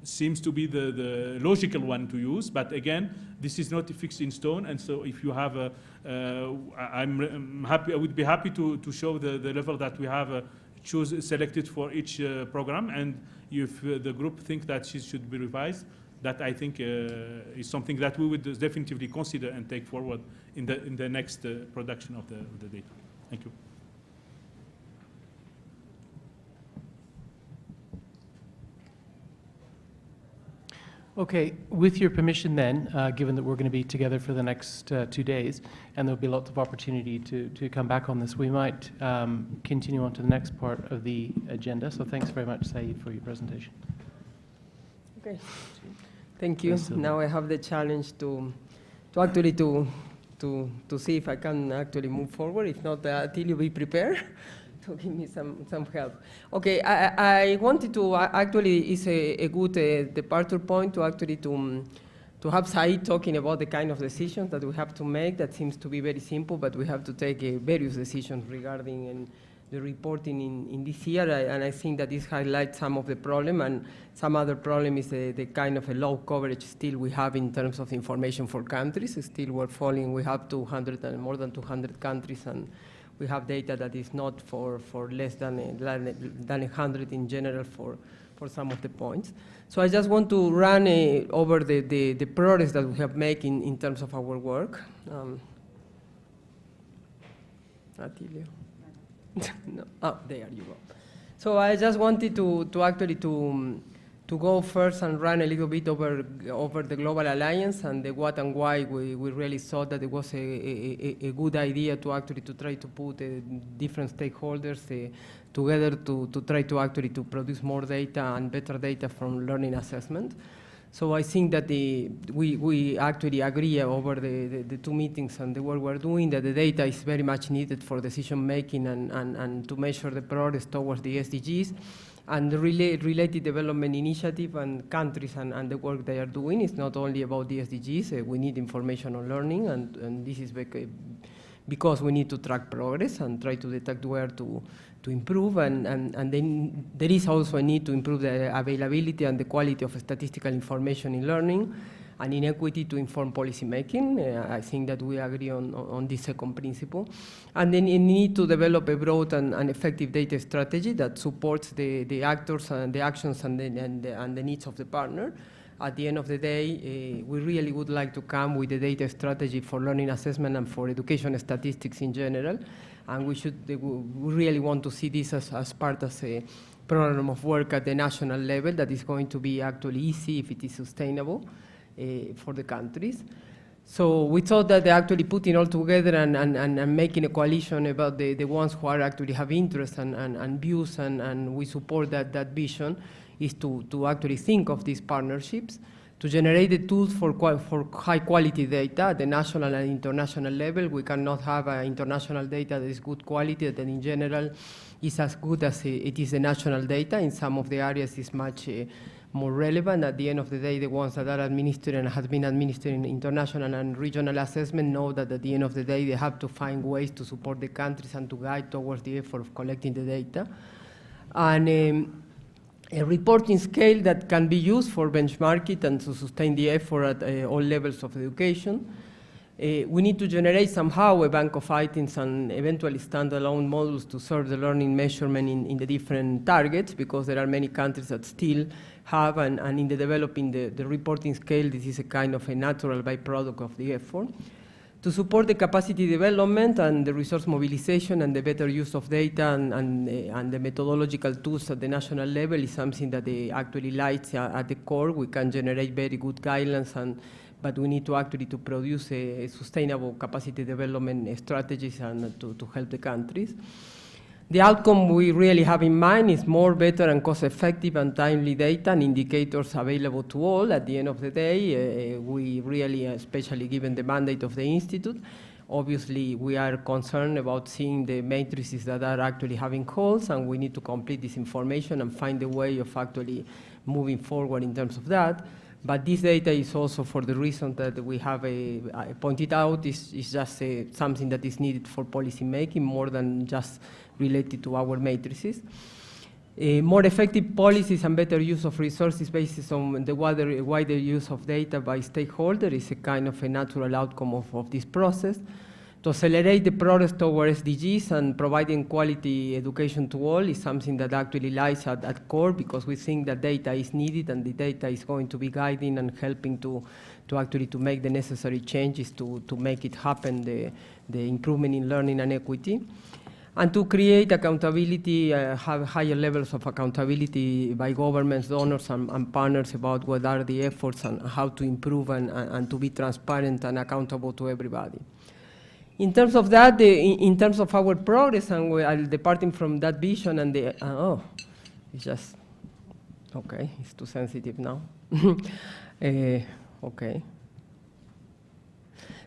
seems to be the logical one to use, but again, this is not fixed in stone, and so if you have I'm happy, I would be happy to show the level that we have selected for each program, and if the group think that she should be revised, that I think is something that we would definitively consider and take forward in the next production of the data. Thank you. Okay, with your permission then, given that we're going to be together for the next 2 days, and there'll be lots of opportunity to come back on this, we might continue on to the next part of the agenda. So thanks very much, Saeed, for your presentation. Okay, thank you. Now I have the challenge to actually to see if I can actually move forward. If not, till you be prepared to give me some help. Okay, I wanted to actually is a good departure point to actually to have Saeed talking about the kind of decisions that we have to make. That seems to be very simple, but we have to take various decisions regarding the reporting in this year, and I think that this highlights some of the problem, and some other problem is the kind of a low coverage still we have in terms of information for countries. Still we're falling, we have 200 and more than 200 countries, and we have data that is not for less than 100 in general for some of the points. So I just want to run over the progress that we have made in terms of our work. Atilio. No. Oh, there you go. So I just wanted to actually to go first and run a little bit over the Global Alliance and the what and why we really thought that it was a good idea to actually to try to put different stakeholders together to try to actually to produce more data and better data from learning assessment. So I think that we actually agree over the two meetings and the work we're doing that the data is very much needed for decision making and to measure the progress towards the SDGs. And the related development initiative and countries and the work they are doing is not only about the SDGs. We need information on learning, and this is because we need to track progress and try to detect where to improve, and then there is also a need to improve the availability and the quality of statistical information in learning and inequity to inform policy making. I think that we agree on this second principle. And then you need to develop a broad and effective data strategy that supports the actors and the actions and the needs of the partner. At the end of the day, we really would like to come with a data strategy for learning assessment and for education statistics in general. And we really want to see this as part of a program of work at the national level that is going to be actually easy if it is sustainable for the countries. So we thought that actually putting all together and making a coalition about the ones who are actually have interest and views and we support that vision is to actually think of these partnerships, to generate the tools for high quality data at the national and international level. We cannot have international data that is good quality, that in general is as good as it is the national data. In some of the areas is much more relevant. At the end of the day, the ones that are administered and have been administering international and regional assessment know that at the end of the day, they have to find ways to support the countries and to guide towards the effort of collecting the data. And a reporting scale that can be used for benchmarking and to sustain the effort at all levels of education. We need to generate somehow a bank of items and eventually standalone models to serve the learning measurement in the different targets, because there are many countries that still have, and in the developing the reporting scale, this is a kind of a natural byproduct of the effort. To support the capacity development and the resource mobilization and the better use of data and the methodological tools at the national level is something that actually lies at the core. We can generate very good guidelines, but we need to actually to produce a sustainable capacity development strategies and to help the countries. The outcome we really have in mind is more, better, and cost-effective and timely data and indicators available to all. At the end of the day, we really, especially given the mandate of the Institute, Obviously, we are concerned about seeing the matrices that are actually having holes, and we need to complete this information and find a way of actually moving forward in terms of that. But this data is also, for the reason that we have pointed out, is just something that is needed for policy making more than just related to our matrices. More effective policies and better use of resources based on the wider use of data by stakeholders is a kind of a natural outcome of this process. To accelerate the progress toward SDGs and providing quality education to all is something that actually lies at core, because we think that data is needed and the data is going to be guiding and helping to actually to make the necessary changes to make it happen, the improvement in learning and equity. And to create accountability, have higher levels of accountability by governments, donors, and partners about what are the efforts and how to improve and to be transparent and accountable to everybody. In terms of that, in terms of our progress, and we are departing from that vision, and it's just, okay, it's too sensitive now. Okay.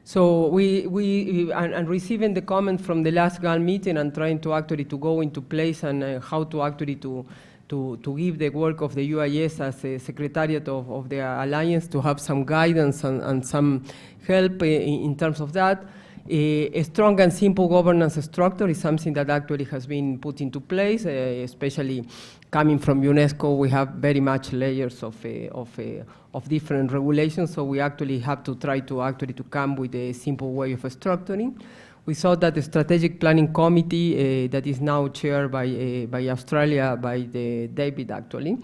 So and receiving the comment from the last GAML meeting and trying to actually to go into place and how to actually to give the work of the UIS as a secretariat of the Alliance to have some guidance and some help in terms of that. A strong and simple governance structure is something that actually has been put into place, especially coming from UNESCO. We have very much layers of different regulations, so we actually have to try to actually to come with a simple way of structuring. We saw that the strategic planning committee that is now chaired by Australia, by David actually,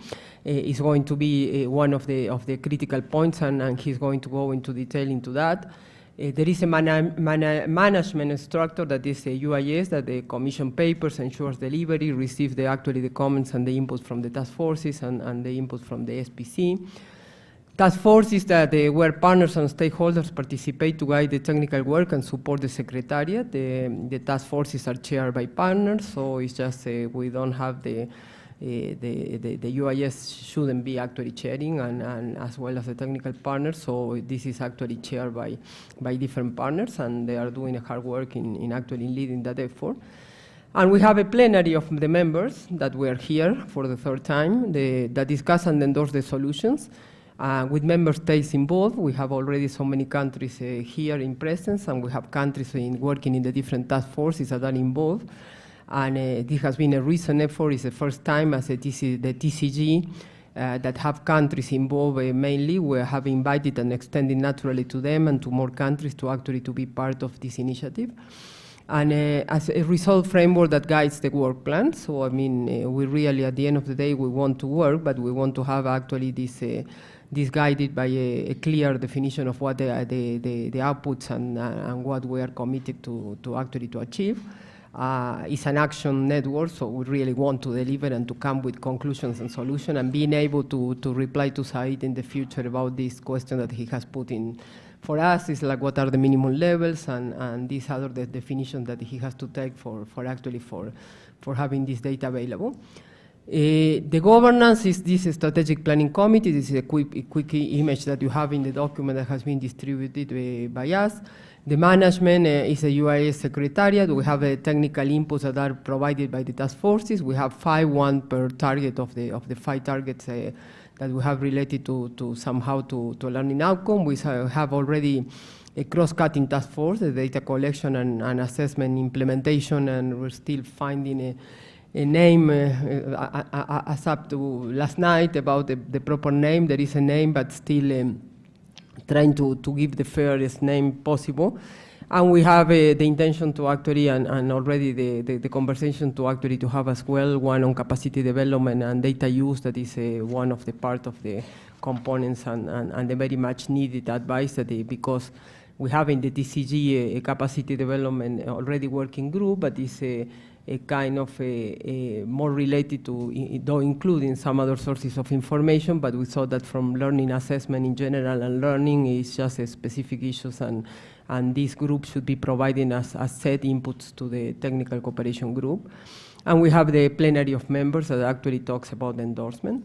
is going to be one of the critical points, and he's going to go into detail into that. There is a management structure that is a UIS, that the commission papers ensures delivery, receives actually the comments and the input from the task forces and the input from the SPC. Task forces that where partners and stakeholders participate to guide the technical work and support the secretariat. The task forces are chaired by partners, so it's just we don't have the UIS shouldn't be actually chairing, and as well as the technical partners, so this is actually chaired by different partners, and they are doing a hard work in actually leading that effort. And we have a plenary of the members that were here for the third time that discuss and endorse the solutions. With member states involved, we have already so many countries here in presence, and we have countries working in the different task forces that are involved. And this has been a recent effort. It's the first time as the TCG that have countries involved mainly. We have invited and extended naturally to them and to more countries to actually to be part of this initiative. And as a result framework that guides the work plan. So I mean, we really, at the end of the day, we want to work, but we want to have actually this guided by a clear definition of what the outputs and what we are committed to actually to achieve. It's an action network, so we really want to deliver and to come with conclusions and solutions, and being able to reply to Said in the future about this question that he has put in. For us, it's like what are the minimum levels and these other definitions that he has to take for having this data available. The governance is this strategic planning committee. This is a quick image that you have in the document that has been distributed by us. The management is a UIS secretariat. We have technical inputs that are provided by the task forces. We have 5, 1 per target of the 5 targets that we have related to somehow to learning outcome. We have already a cross-cutting task force, the data collection and assessment implementation, and we're still finding a name as up to last night about the proper name. There is a name, but still trying to give the fairest name possible. And we have the intention to actually, and already the conversation to actually to have as well one on capacity development and data use. That is one of the part of the components and the very much needed advice because we have in the TCG a capacity development already working group, but it's a kind of more related to, though including some other sources of information, but we saw that from learning assessment in general and learning is just a specific issues, and this group should be providing as set inputs to the technical cooperation group. And we have the plenary of members that actually talks about the endorsement.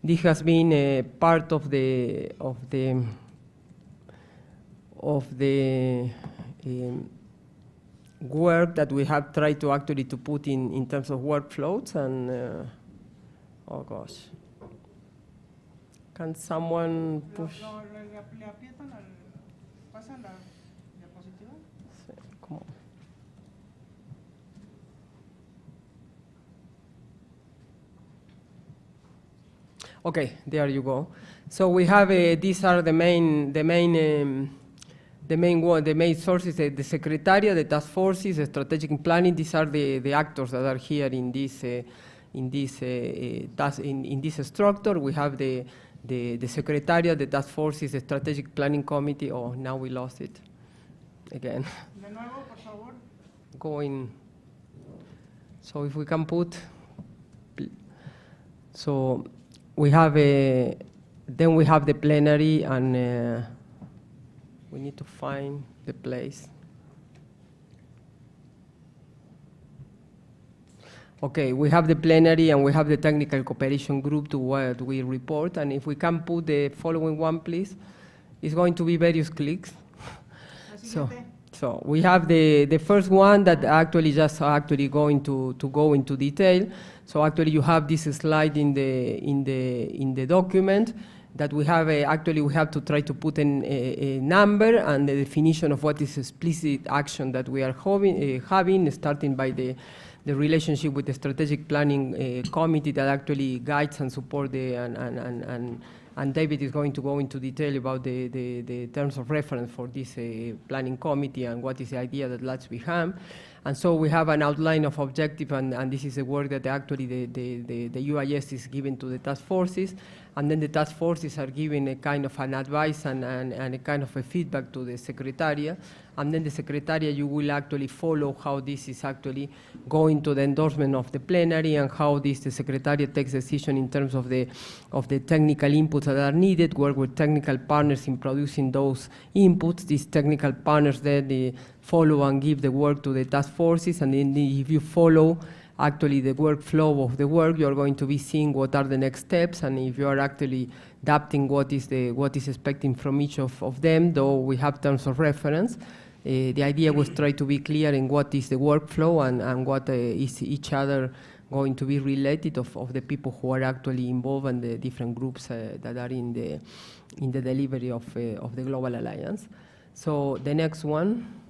This has been a part of the work that we have tried to actually to put in terms of workflows. And oh gosh, can someone push? Come on. Okay, there you go. So we have these are the main sources: the Secretariat, the task forces, the strategic planning. These are the actors that are here in this structure. We have the Secretariat, the task forces, the strategic planning committee. Oh, now we lost it again. Going. So if we can put. So we have then we have the plenary, and we need to find the place. Okay, we have the plenary and we have the technical cooperation group to what we report. And if we can put the following one, please, it's going to be various clicks. So we have the first one that actually just going to go into detail. So actually you have this slide in the document that we have actually we have to try to put in a number and the definition of what is explicit action that we are having, starting by the relationship with the strategic planning committee that actually guides and supports and David is going to go into detail about the terms of reference for this planning committee and what is the idea that lies behind. And so we have an outline of objective, and this is the work that actually the UIS is given to the task forces, and then the task forces are giving a kind of an advice and a kind of a feedback to the Secretariat, and then the Secretariat, you will actually follow how this is actually going to the endorsement of the plenary and how the Secretariat takes decision in terms of the technical inputs that are needed, work with technical partners in producing those inputs. These technical partners then they follow and give the work to the task forces, and then if you follow actually the workflow of the work, you're going to be seeing what are the next steps, and if you are actually adapting what is expecting from each of them, though we have terms of reference. The idea was try to be clear in what is the workflow and what is each other going to be related of the people who are actually involved and the different groups that are in the delivery of the Global Alliance. So the next one.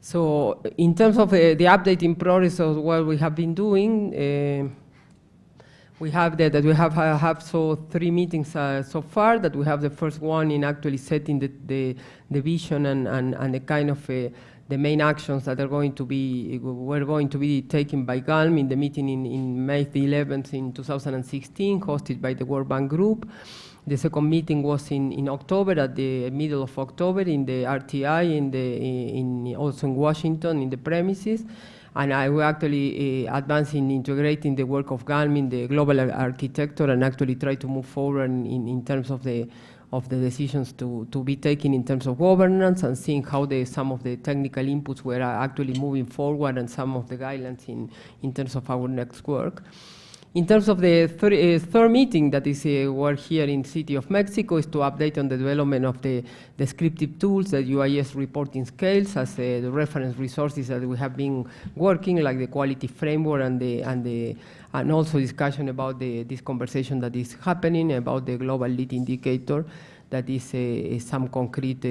So in terms of the updating progress of what we have been doing, we have that we have so 3 meetings so far. That we have the first one in actually setting the vision and the kind of the main actions that were going to be taken by GAML in the meeting in May the 11th in 2016, hosted by the World Bank Group. The second meeting was in October, at the middle of October, in the RTI, also in Washington, in the premises. And I will actually advance in integrating the work of GAML in the global architecture and actually try to move forward in terms of the decisions to be taken in terms of governance and seeing how some of the technical inputs were actually moving forward and some of the guidelines in terms of our next work. In terms of the third meeting that is we're here in City of Mexico is to update on the development of the descriptive tools, the UIS reporting scales as the reference resources that we have been working, like the quality framework and also discussion about this conversation that is happening about the global lead indicator. That is some concrete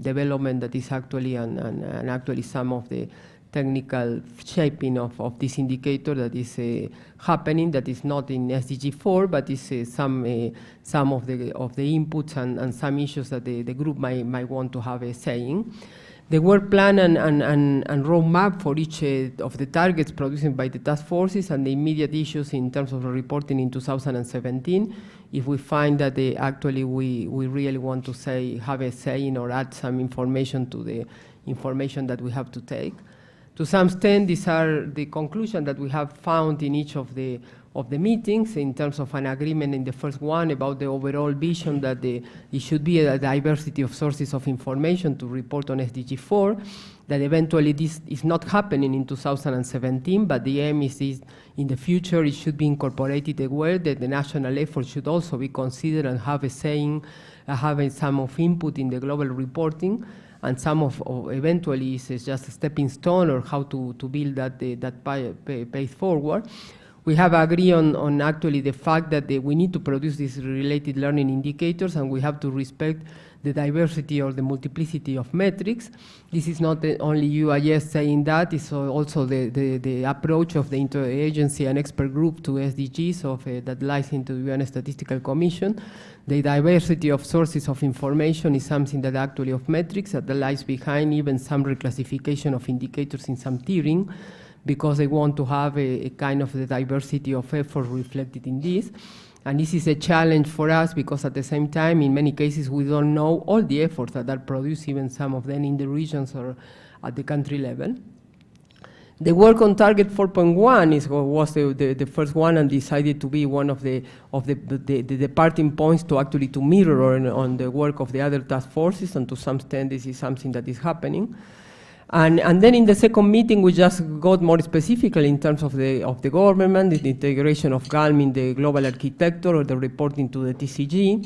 development that is actually and actually some of the technical shaping of this indicator that is happening, that is not in SDG 4, but is some of the inputs and some issues that the group might want to have a saying. The work plan and roadmap for each of the targets produced by the task forces and the immediate issues in terms of reporting in 2017. If we find that actually we really want to have a saying or add some information to the information that we have to take. To some extent, these are the conclusions that we have found in each of the meetings in terms of an agreement in the first one about the overall vision that it should be a diversity of sources of information to report on SDG 4, that eventually this is not happening in 2017, but the aim is in the future it should be incorporated aware that the national effort should also be considered and have a saying, having some of input in the global reporting. and some of eventually is just a stepping stone or how to build that path forward. We have agreed on actually the fact that we need to produce these related learning indicators, and we have to respect the diversity or the multiplicity of metrics. This is not only UIS saying that, it's also the approach of the interagency and expert group to SDGs that lies into the UN Statistical Commission. The diversity of sources of information is something that actually of metrics that lies behind even some reclassification of indicators in some tiering, because they want to have a kind of the diversity of effort reflected in this. And this is a challenge for us because at the same time, in many cases, we don't know all the efforts that are produced, even some of them in the regions or at the country level. The work on Target 4.1 was the first one and decided to be one of the departing points to actually to mirror on the work of the other task forces, and to some extent this is something that is happening. And then in the second meeting, we just got more specifically in terms of the government, the integration of GAML in the global architecture or the reporting to the TCG,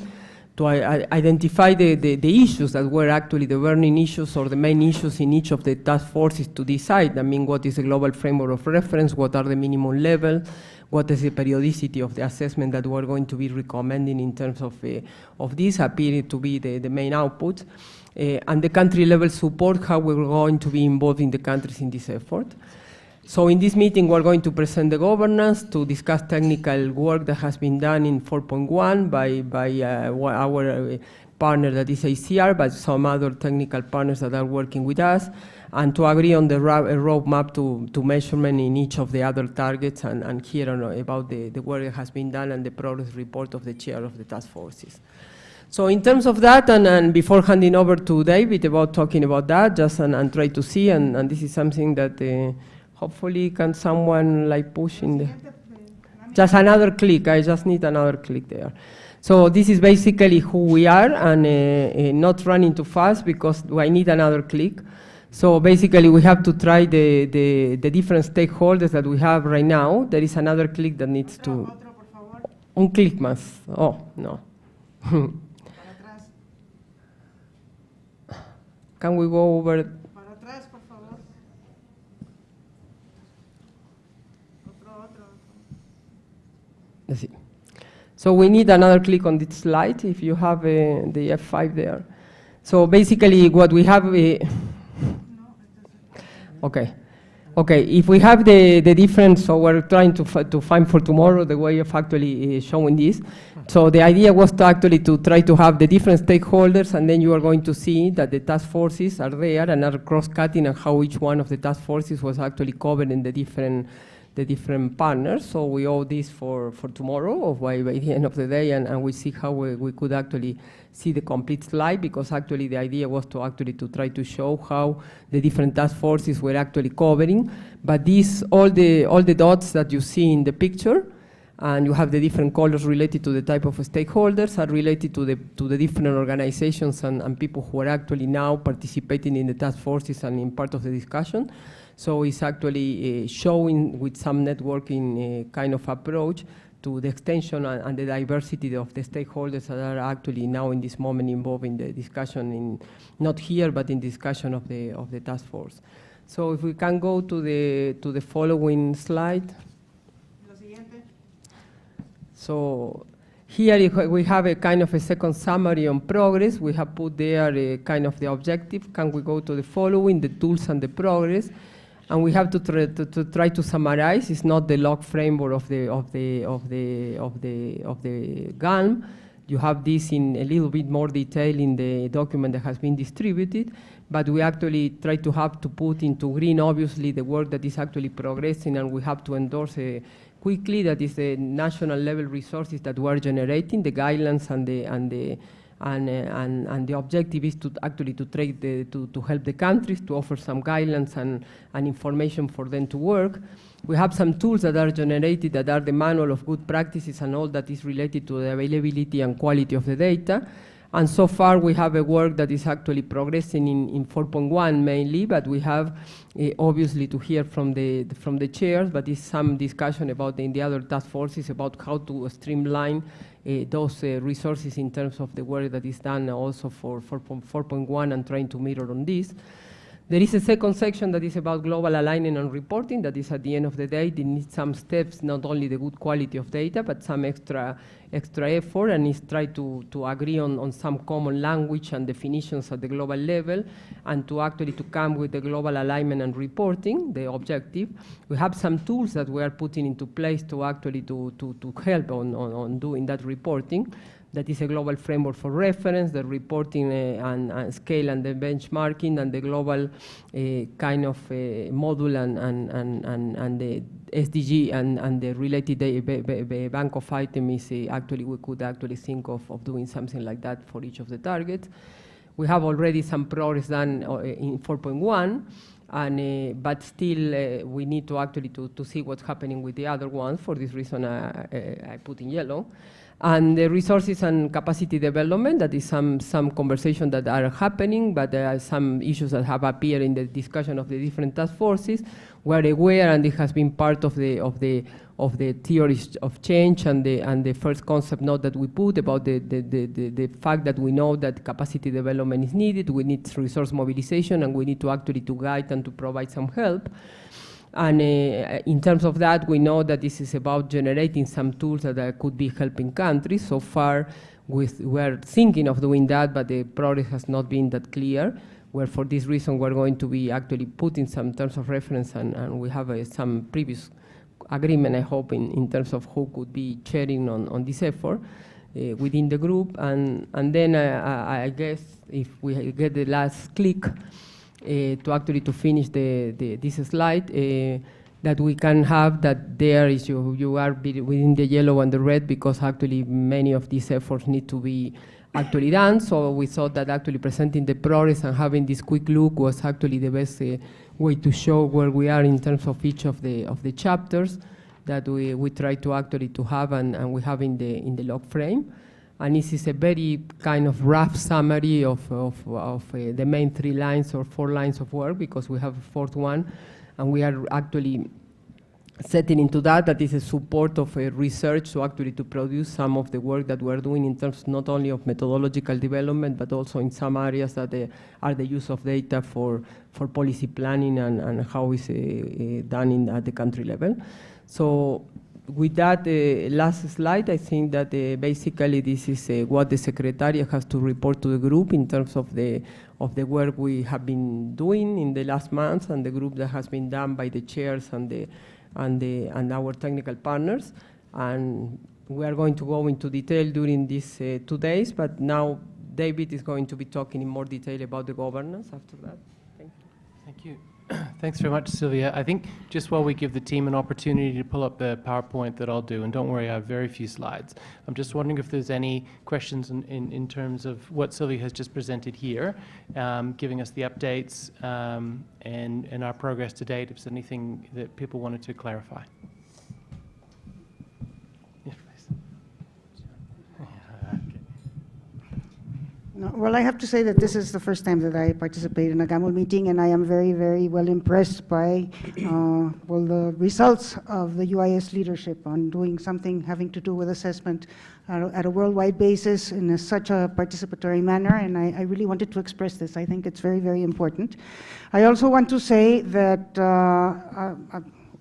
to identify the issues that were actually the burning issues or the main issues in each of the task forces to decide. I mean, what is the global framework of reference, what are the minimum level, what is the periodicity of the assessment that we're going to be recommending in terms of this appearing to be the main outputs. And the country level support, how we're going to be involving the countries in this effort. So in this meeting, we're going to present the governance, to discuss technical work that has been done in 4.1 by our partner that is ACR, but some other technical partners that are working with us, and to agree on the roadmap to measurement in each of the other targets, and hear about the work that has been done and the progress report of the chair of the task forces. So in terms of that, and before handing over to David about talking about that, just and try to see, and this is something that hopefully can someone like push in the, just another click, I just need another click there. So this is basically who we are, and not running too fast because I need another click. So basically we have to try the different stakeholders that we have right now. There is another click that needs to, un click más, oh, no. Can we go over? Let's see. So we need another click on this slide if you have the F5 there. So basically what we have, okay, if we have the difference, so we're trying to find for tomorrow the way of actually showing this. So the idea was to actually to try to have the different stakeholders, and then you are going to see that the task forces are there and are cross-cutting, and how each one of the task forces was actually covered in the different partners. So we owe this for tomorrow, or by the end of the day, and we see how we could actually see the complete slide, because actually the idea was to actually to try to show how the different task forces were actually covering. But these, all the dots that you see in the picture, and you have the different colors related to the type of stakeholders, are related to the different organizations and people who are actually now participating in the task forces and in part of the discussion. So it's actually showing with some networking kind of approach to the extension and the diversity of the stakeholders that are actually now in this moment involved in the discussion, not here, but in discussion of the task force. So if we can go to the following slide. So here we have a kind of a second summary on progress. We have put there a kind of the objective. Can we go to the following, the tools and the progress? And we have to try to summarize. It's not the log framework of the GAML. You have this in a little bit more detail in the document that has been distributed, but we actually try to have to put into green, obviously, the work that is actually progressing, and we have to endorse quickly that is the national level resources that we are generating, the guidelines and the objective is to actually to help the countries to offer some guidelines and information for them to work. We have some tools that are generated that are the manual of good practices and all that is related to the availability and quality of the data. And so far we have a work that is actually progressing in 4.1 mainly, but we have obviously to hear from the chairs, but it's some discussion about in the other task forces about how to streamline those resources in terms of the work that is done also for 4.1 and trying to mirror on this. There is a second section that is about global alignment and reporting. That is, at the end of the day, they need some steps, not only the good quality of data, but some extra effort, and is try to agree on some common language and definitions at the global level, and to actually to come with the global alignment and reporting, the objective. We have some tools that we are putting into place to actually to help on doing that reporting. That is a global framework for reference, the reporting and scale and the benchmarking, and the global kind of module and the SDG and the related bank of items is actually, we could actually think of doing something like that for each of the targets. We have already some progress done in 4.1, and but still we need to actually to see what's happening with the other ones. For this reason, I put in yellow. And the resources and capacity development, that is some conversations that are happening, but there are some issues that have appeared in the discussion of the different task forces. We're aware, and it has been part of the theories of change and the first concept note that we put about the fact that we know that capacity development is needed, we need resource mobilization, and we need to actually to guide and to provide some help. And in terms of that, we know that this is about generating some tools that could be helping countries. So far, we're thinking of doing that, but the progress has not been that clear. Where for this reason, we're going to be actually putting some terms of reference, and we have some previous agreement, I hope, in terms of who could be chairing on this effort within the group. And then I guess if we get the last click, to actually to finish this slide, that we can have that there is you are within the yellow and the red, because actually many of these efforts need to be actually done. So we thought that actually presenting the progress and having this quick look was actually the best way to show where we are in terms of each of the chapters that we try to actually to have and we have in the log frame. And this is a very kind of rough summary of the main 3 lines or 4 lines of work, because we have a 4th one, and we are actually setting into that is a support of research, so actually to produce some of the work that we're doing in terms not only of methodological development, but also in some areas that are the use of data for policy planning and how it's done at the country level. So with that last slide, I think that basically this is what the Secretariat has to report to the group in terms of the work we have been doing in the last months, and the group that has been done by the chairs and our technical partners. And we are going to go into detail during these 2 days, but now David is going to be talking in more detail about the governance after that. Thank you. Thank you. Thanks very much, Silvia. I think just while we give the team an opportunity to pull up the PowerPoint that I'll do, and don't worry, I have very few slides. I'm just wondering if there's any questions in terms of what Silvia has just presented here, giving us the updates and our progress to date, if there's anything that people wanted to clarify. No, well, I have to say that this is the first time that I participate in a GAML meeting, and I am very, very well impressed by the results of the UIS leadership on doing something having to do with assessment at a worldwide basis in such a participatory manner, and I really wanted to express this. I think it's very, very important. I also want to say that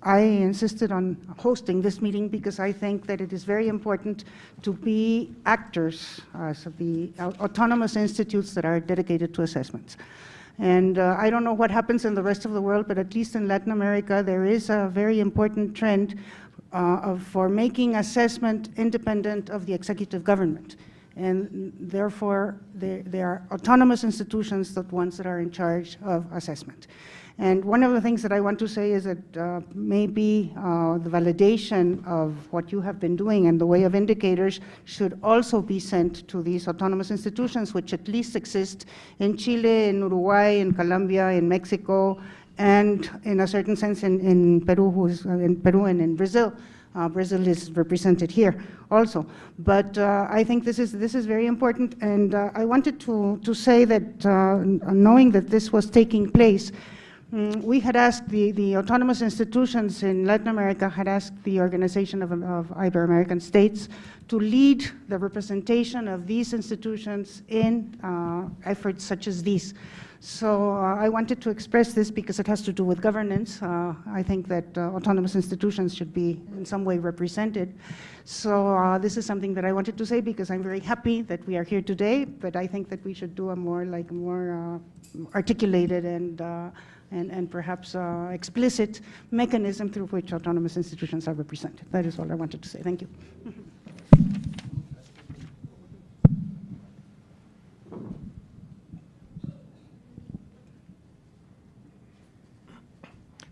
I insisted on hosting this meeting because I think that it is very important to be actors of the autonomous institutes that are dedicated to assessments. And I don't know what happens in the rest of the world, but at least in Latin America, there is a very important trend for making assessment independent of the executive government. And therefore, they are autonomous institutions, the ones that are in charge of assessment. And one of the things that I want to say is that maybe the validation of what you have been doing and the way of indicators should also be sent to these autonomous institutions, which at least exist in Chile, in Uruguay, in Colombia, in Mexico, and in a certain sense in Peru, and in Brazil. Brazil is represented here also. But I think this is very important, and I wanted to say that knowing that this was taking place, We had asked the autonomous institutions in Latin America had asked the Organization of Ibero-American States to lead the representation of these institutions in efforts such as these. So I wanted to express this because it has to do with governance. I think that autonomous institutions should be in some way represented. So this is something that I wanted to say because I'm very happy that we are here today, but I think that we should do a more articulated and perhaps explicit mechanism through which autonomous institutions are represented. That is all I wanted to say. Thank you.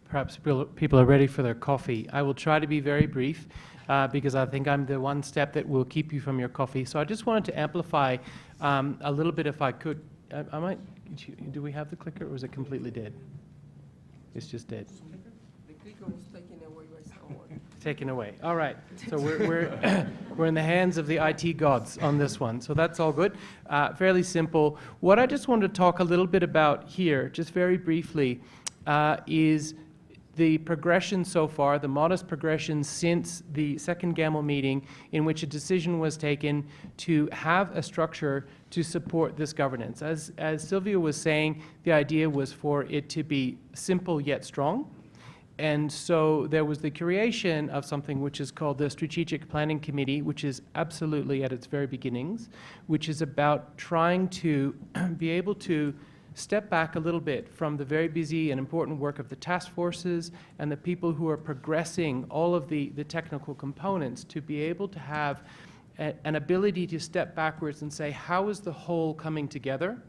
Perhaps people are ready for their coffee. I will try to be very brief because I think I'm the one step that will keep you from your coffee. So I just wanted to amplify a little bit if I could. Do we have the clicker or is it completely dead? It's just dead. The clicker was taken away by someone. Taken away. All right. So we're in the hands of the IT gods on this one. So that's all good. Fairly simple. What I just wanted to talk a little bit about here, just very briefly, is the progression so far, the modest progression since the second GAML meeting in which a decision was taken to have a structure to support this governance. As Silvia was saying, the idea was for it to be simple yet strong. And so there was the creation of something which is called the Strategic Planning Committee, which is absolutely at its very beginnings, which is about trying to be able to step back a little bit from the very busy and important work of the task forces and the people who are progressing all of the technical components to be able to have an ability to step backwards and say, how is the whole coming together?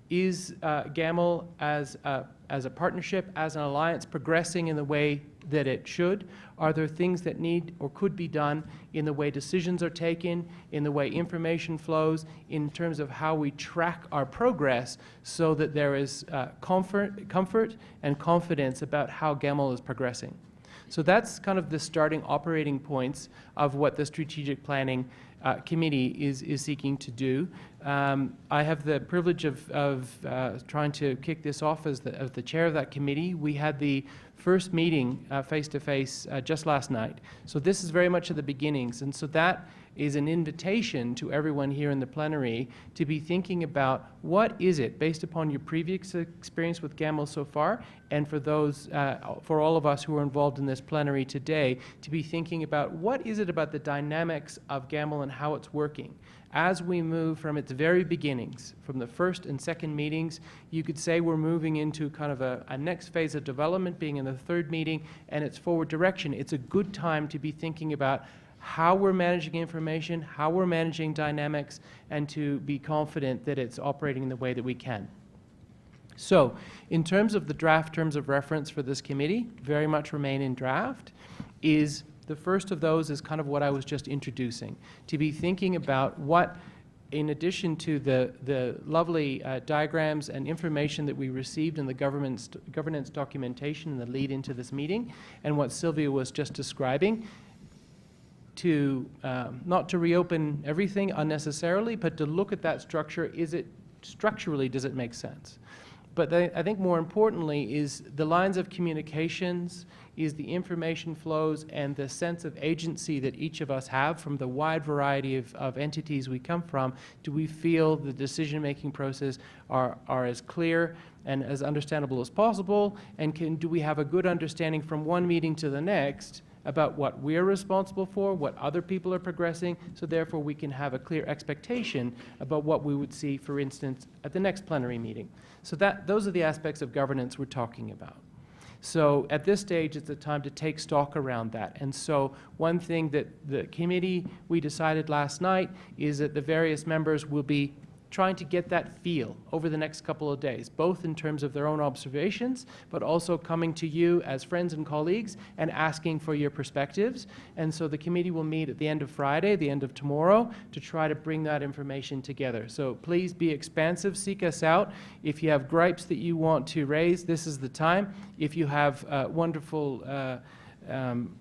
Is GAML as a partnership, as an alliance, progressing in the way that it should? Are there things that need or could be done in the way decisions are taken, in the way information flows, in terms of how we track our progress so that there is comfort and confidence about how GAML is progressing? So that's kind of the starting operating points of what the Strategic Planning Committee is seeking to do. I have the privilege of trying to kick this off as the chair of that committee. We had the first meeting face-to-face just last night. So this is very much at the beginnings. And so that is an invitation to everyone here in the plenary to be thinking about what is it, based upon your previous experience with GAML so far, and for those, for all of us who are involved in this plenary today, to be thinking about what is it about the dynamics of GAML and how it's working. As we move from its very beginnings, from the first and second meetings, you could say we're moving into kind of a next phase of development, being in the third meeting, and its forward direction. It's a good time to be thinking about how we're managing information, how we're managing dynamics, and to be confident that it's operating in the way that we can. So, in terms of the draft terms of reference for this committee, very much remain in draft, is the first of those is kind of what I was just introducing, to be thinking about what, in addition to the lovely diagrams and information that we received in the governance documentation and the lead into this meeting, and what Silvia was just describing, to not to reopen everything unnecessarily, but to look at that structure. Is it structurally, does it make sense? But I think more importantly is the lines of communications, is the information flows, and the sense of agency that each of us have from the wide variety of entities we come from. Do we feel the decision-making process are as clear and as understandable as possible? And do we have a good understanding from one meeting to the next about what we're responsible for, what other people are progressing, so therefore we can have a clear expectation about what we would see, for instance, at the next plenary meeting. So those are the aspects of governance we're talking about. So at this stage, it's the time to take stock around that. And so one thing that the committee, we decided last night, is that the various members will be trying to get that feel over the next couple of days, both in terms of their own observations, but also coming to you as friends and colleagues and asking for your perspectives. And so the committee will meet at the end of Friday, the end of tomorrow, to try to bring that information together. So please be expansive, seek us out. If you have gripes that you want to raise, this is the time. If you have wonderful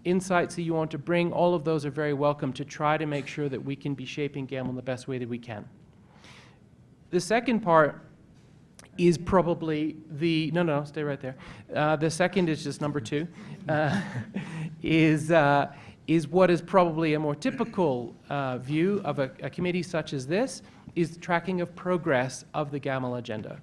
insights that you want to bring, all of those are very welcome to try to make sure that we can be shaping GAML in the best way that we can. The second part is probably the, no, stay right there. The second is just number 2, is what is probably a more typical view of a committee such as this, is the tracking of progress of the GAML agenda.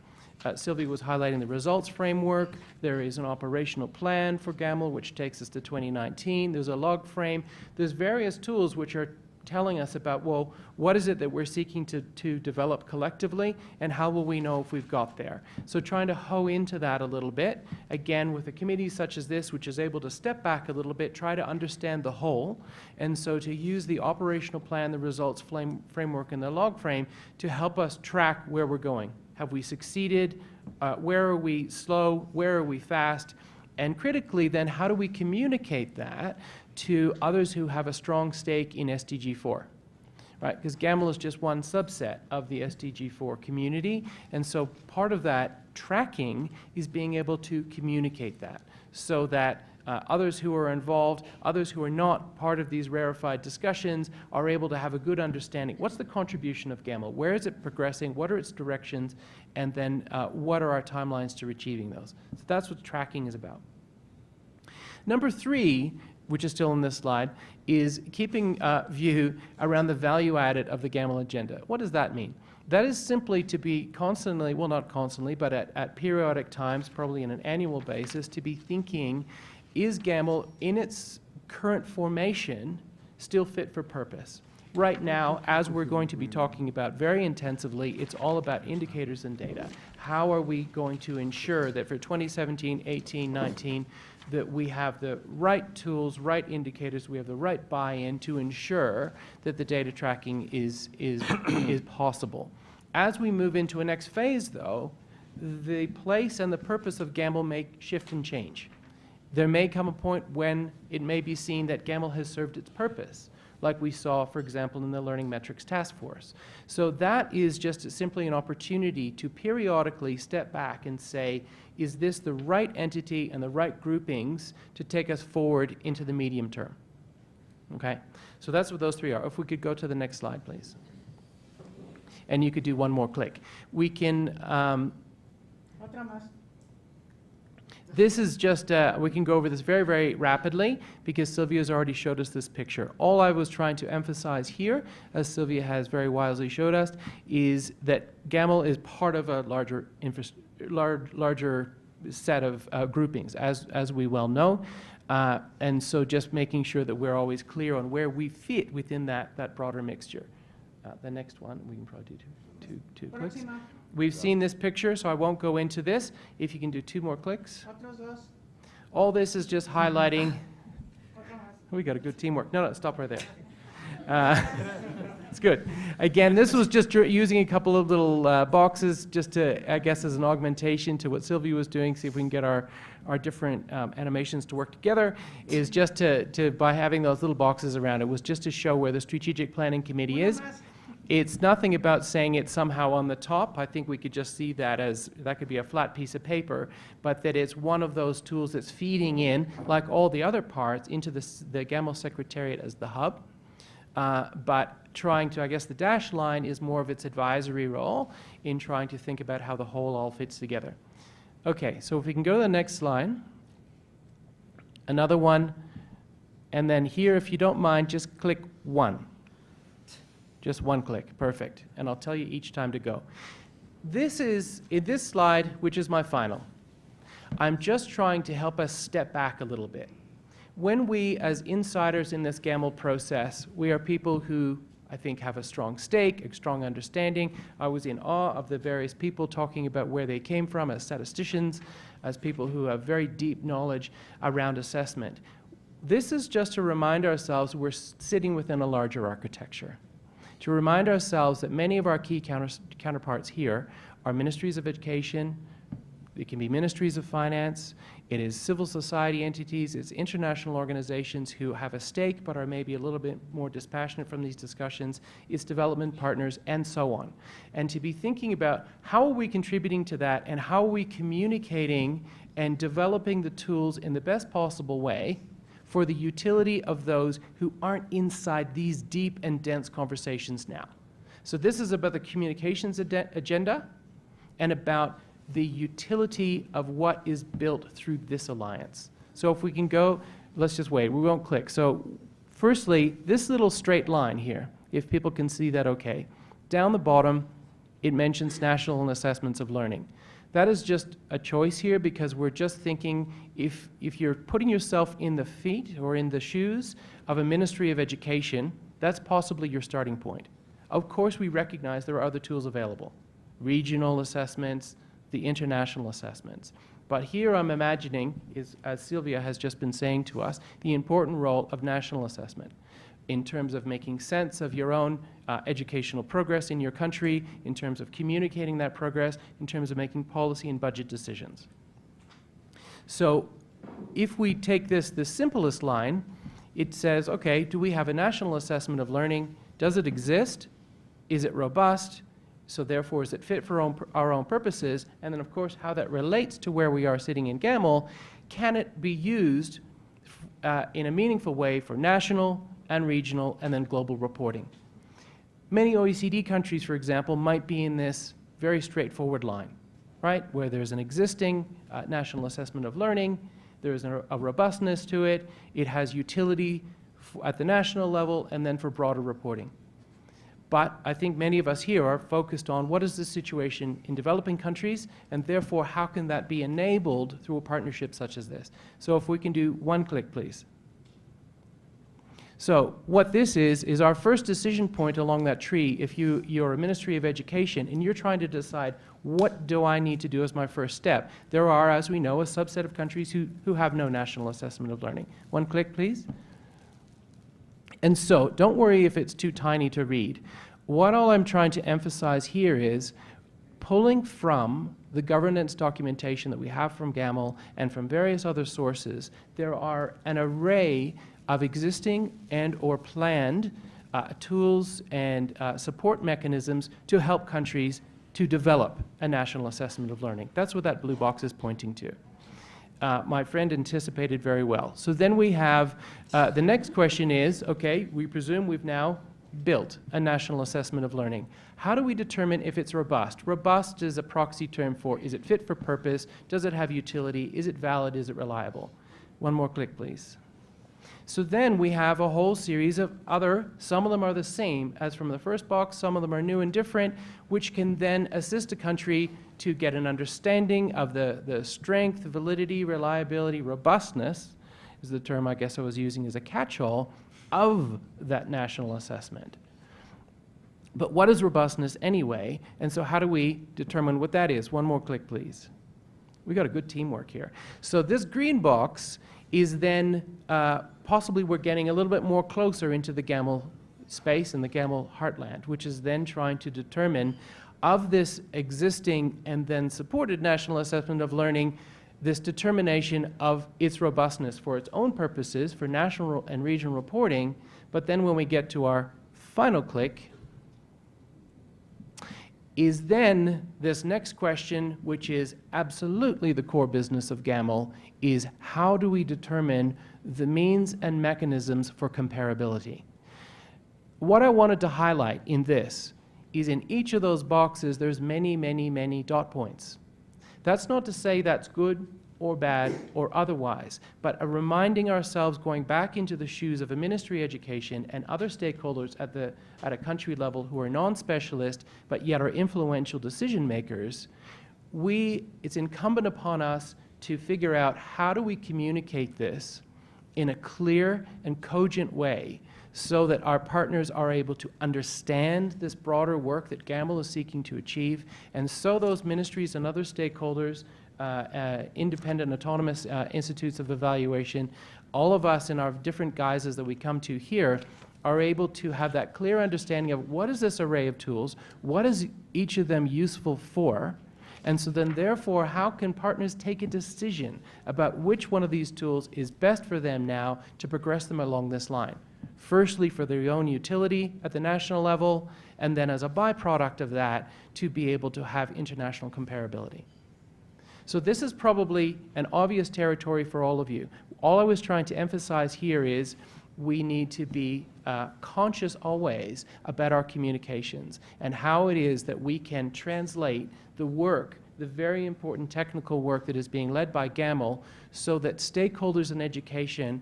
Silvia was highlighting the results framework. There is an operational plan for GAML, which takes us to 2019. There's a log frame. There's various tools which are telling us about, well, what is it that we're seeking to develop collectively, and how will we know if we've got there? So trying to hoe into that a little bit, again, with a committee such as this, which is able to step back a little bit, try to understand the whole, and so to use the operational plan, the results framework, and the log frame to help us track where we're going. Have we succeeded? Where are we slow? Where are we fast? And critically, then, how do we communicate that to others who have a strong stake in SDG 4? Right? Because GAML is just one subset of the SDG 4 community, and so part of that tracking is being able to communicate that so that others who are involved, others who are not part of these rarefied discussions are able to have a good understanding. What's the contribution of GAML? Where is it progressing? What are its directions? And then what are our timelines to achieving those? So that's what tracking is about. Number 3, which is still in this slide, is keeping view around the value added of the GAML agenda. What does that mean? That is simply to be constantly, well, not constantly, but at periodic times, probably on an annual basis, to be thinking, is GAML in its current formation still fit for purpose? Right now, as we're going to be talking about very intensively, it's all about indicators and data. How are we going to ensure that for 2017, 18, 19, that we have the right tools, right indicators, we have the right buy-in to ensure that the data tracking is possible. As we move into a next phase, though, the place and the purpose of GAML may shift and change. There may come a point when it may be seen that GAML has served its purpose, like we saw, for example, in the Learning Metrics Task Force. So that is just simply an opportunity to periodically step back and say, is this the right entity and the right groupings to take us forward into the medium term? Okay, so that's what those 3 are. If we could go to the next slide, please. And you could do one more click. We can, this is just, we can go over this very, very rapidly because Silvia's already showed us this picture. All I was trying to emphasize here, as Silvia has very wisely showed us, is that GAML is part of a larger set of groupings, as we well know. And so just making sure that we're always clear on where we fit within that broader mixture. The next one, we can probably do two clicks. We've seen this picture, so I won't go into this. If you can do 2 more clicks. All this is just highlighting. We got a good teamwork. No, stop right there. It's good. Again, this was just using a couple of little boxes just to, I guess, as an augmentation to what Silvia was doing, see if we can get our different animations to work together, is just to by having those little boxes around it, was just to show where the Strategic Planning Committee is. It's nothing about saying it's somehow on the top. I think we could just see that as, that could be a flat piece of paper, but that it's one of those tools that's feeding in, like all the other parts, into the GAML Secretariat as the hub. But trying to, I guess the dashed line is more of its advisory role in trying to think about how the whole all fits together. Okay, so if we can go to the next slide. Another one. And then here, if you don't mind, just click 1. Just 1 click, perfect. And I'll tell you each time to go. This is, in this slide, which is my final, I'm just trying to help us step back a little bit. When we, as insiders in this GAML process, we are people who I think have a strong stake, a strong understanding. I was in awe of the various people talking about where they came from as statisticians, as people who have very deep knowledge around assessment. This is just to remind ourselves we're sitting within a larger architecture. To remind ourselves that many of our key counterparts here are ministries of education, it can be ministries of finance, it is civil society entities, it's international organizations who have a stake but are maybe a little bit more dispassionate from these discussions, it's development partners, and so on. And to be thinking about how are we contributing to that and how are we communicating and developing the tools in the best possible way for the utility of those who aren't inside these deep and dense conversations now. So this is about the communications agenda and about the utility of what is built through this alliance. So if we can go, let's just wait, we won't click. So firstly, this little straight line here, if people can see that okay. Down the bottom, it mentions national assessments of learning. That is just a choice here because we're just thinking if you're putting yourself in the feet or in the shoes of a Ministry of Education, that's possibly your starting point. Of course, we recognize there are other tools available, regional assessments, the international assessments. But here I'm imagining, is, as Silvia has just been saying to us, the important role of national assessment in terms of making sense of your own educational progress in your country, in terms of communicating that progress, in terms of making policy and budget decisions. So if we take this, the simplest line, it says, okay, do we have a national assessment of learning? Does it exist? Is it robust? So therefore, is it fit for our own purposes? And then, of course, how that relates to where we are sitting in GAML. Can it be used in a meaningful way for national and regional and then global reporting? Many OECD countries, for example, might be in this very straightforward line, right? Where there's an existing national assessment of learning, there's a robustness to it, it has utility at the national level and then for broader reporting. But I think many of us here are focused on what is the situation in developing countries, and therefore how can that be enabled through a partnership such as this. So if we can do one click, please. So what this is our first decision point along that tree. If you're a Ministry of Education and you're trying to decide what do I need to do as my first step, there are, as we know, a subset of countries who have no national assessment of learning. One click, please. And so don't worry if it's too tiny to read. What all I'm trying to emphasize here is pulling from the governance documentation that we have from GAML and from various other sources, there are an array of existing and or planned tools and support mechanisms to help countries to develop a national assessment of learning. That's what that blue box is pointing to. My friend anticipated very well. So then we have, the next question is, okay, we presume we've now built a national assessment of learning. How do we determine if it's robust? Robust is a proxy term for, is it fit for purpose? Does it have utility? Is it valid? Is it reliable? One more click, please. So then we have a whole series of other, some of them are the same as from the first box, some of them are new and different, which can then assist a country to get an understanding of the strength, validity, reliability, robustness, is the term I guess I was using as a catch-all, of that national assessment. But what is robustness anyway? And so how do we determine what that is? One more click, please. We got a good teamwork here. So this green box is then possibly we're getting a little bit more closer into the GAML space and the GAML heartland, which is then trying to determine of this existing and then supported national assessment of learning, this determination of its robustness for its own purposes, for national and regional reporting. But then when we get to our final click, is then this next question, which is absolutely the core business of GAML, is how do we determine the means and mechanisms for comparability? What I wanted to highlight in this is in each of those boxes, there's many, many, many dot points. That's not to say that's good or bad or otherwise, but a reminding ourselves going back into the shoes of a Ministry of Education and other stakeholders at a country level who are non-specialist but yet are influential decision makers, it's incumbent upon us to figure out how do we communicate this in a clear and cogent way so that our partners are able to understand this broader work that GAML is seeking to achieve, and so those ministries and other stakeholders, independent autonomous institutes of evaluation, all of us in our different guises that we come to here are able to have that clear understanding of what is this array of tools, what is each of them useful for, and so then therefore how can partners take a decision about which one of these tools is best for them now to progress them along this line. Firstly, for their own utility at the national level, and then as a byproduct of that, to be able to have international comparability. So this is probably an obvious territory for all of you. All I was trying to emphasize here is we need to be conscious always about our communications and how it is that we can translate the work the very important technical work that is being led by GAML, so that stakeholders in education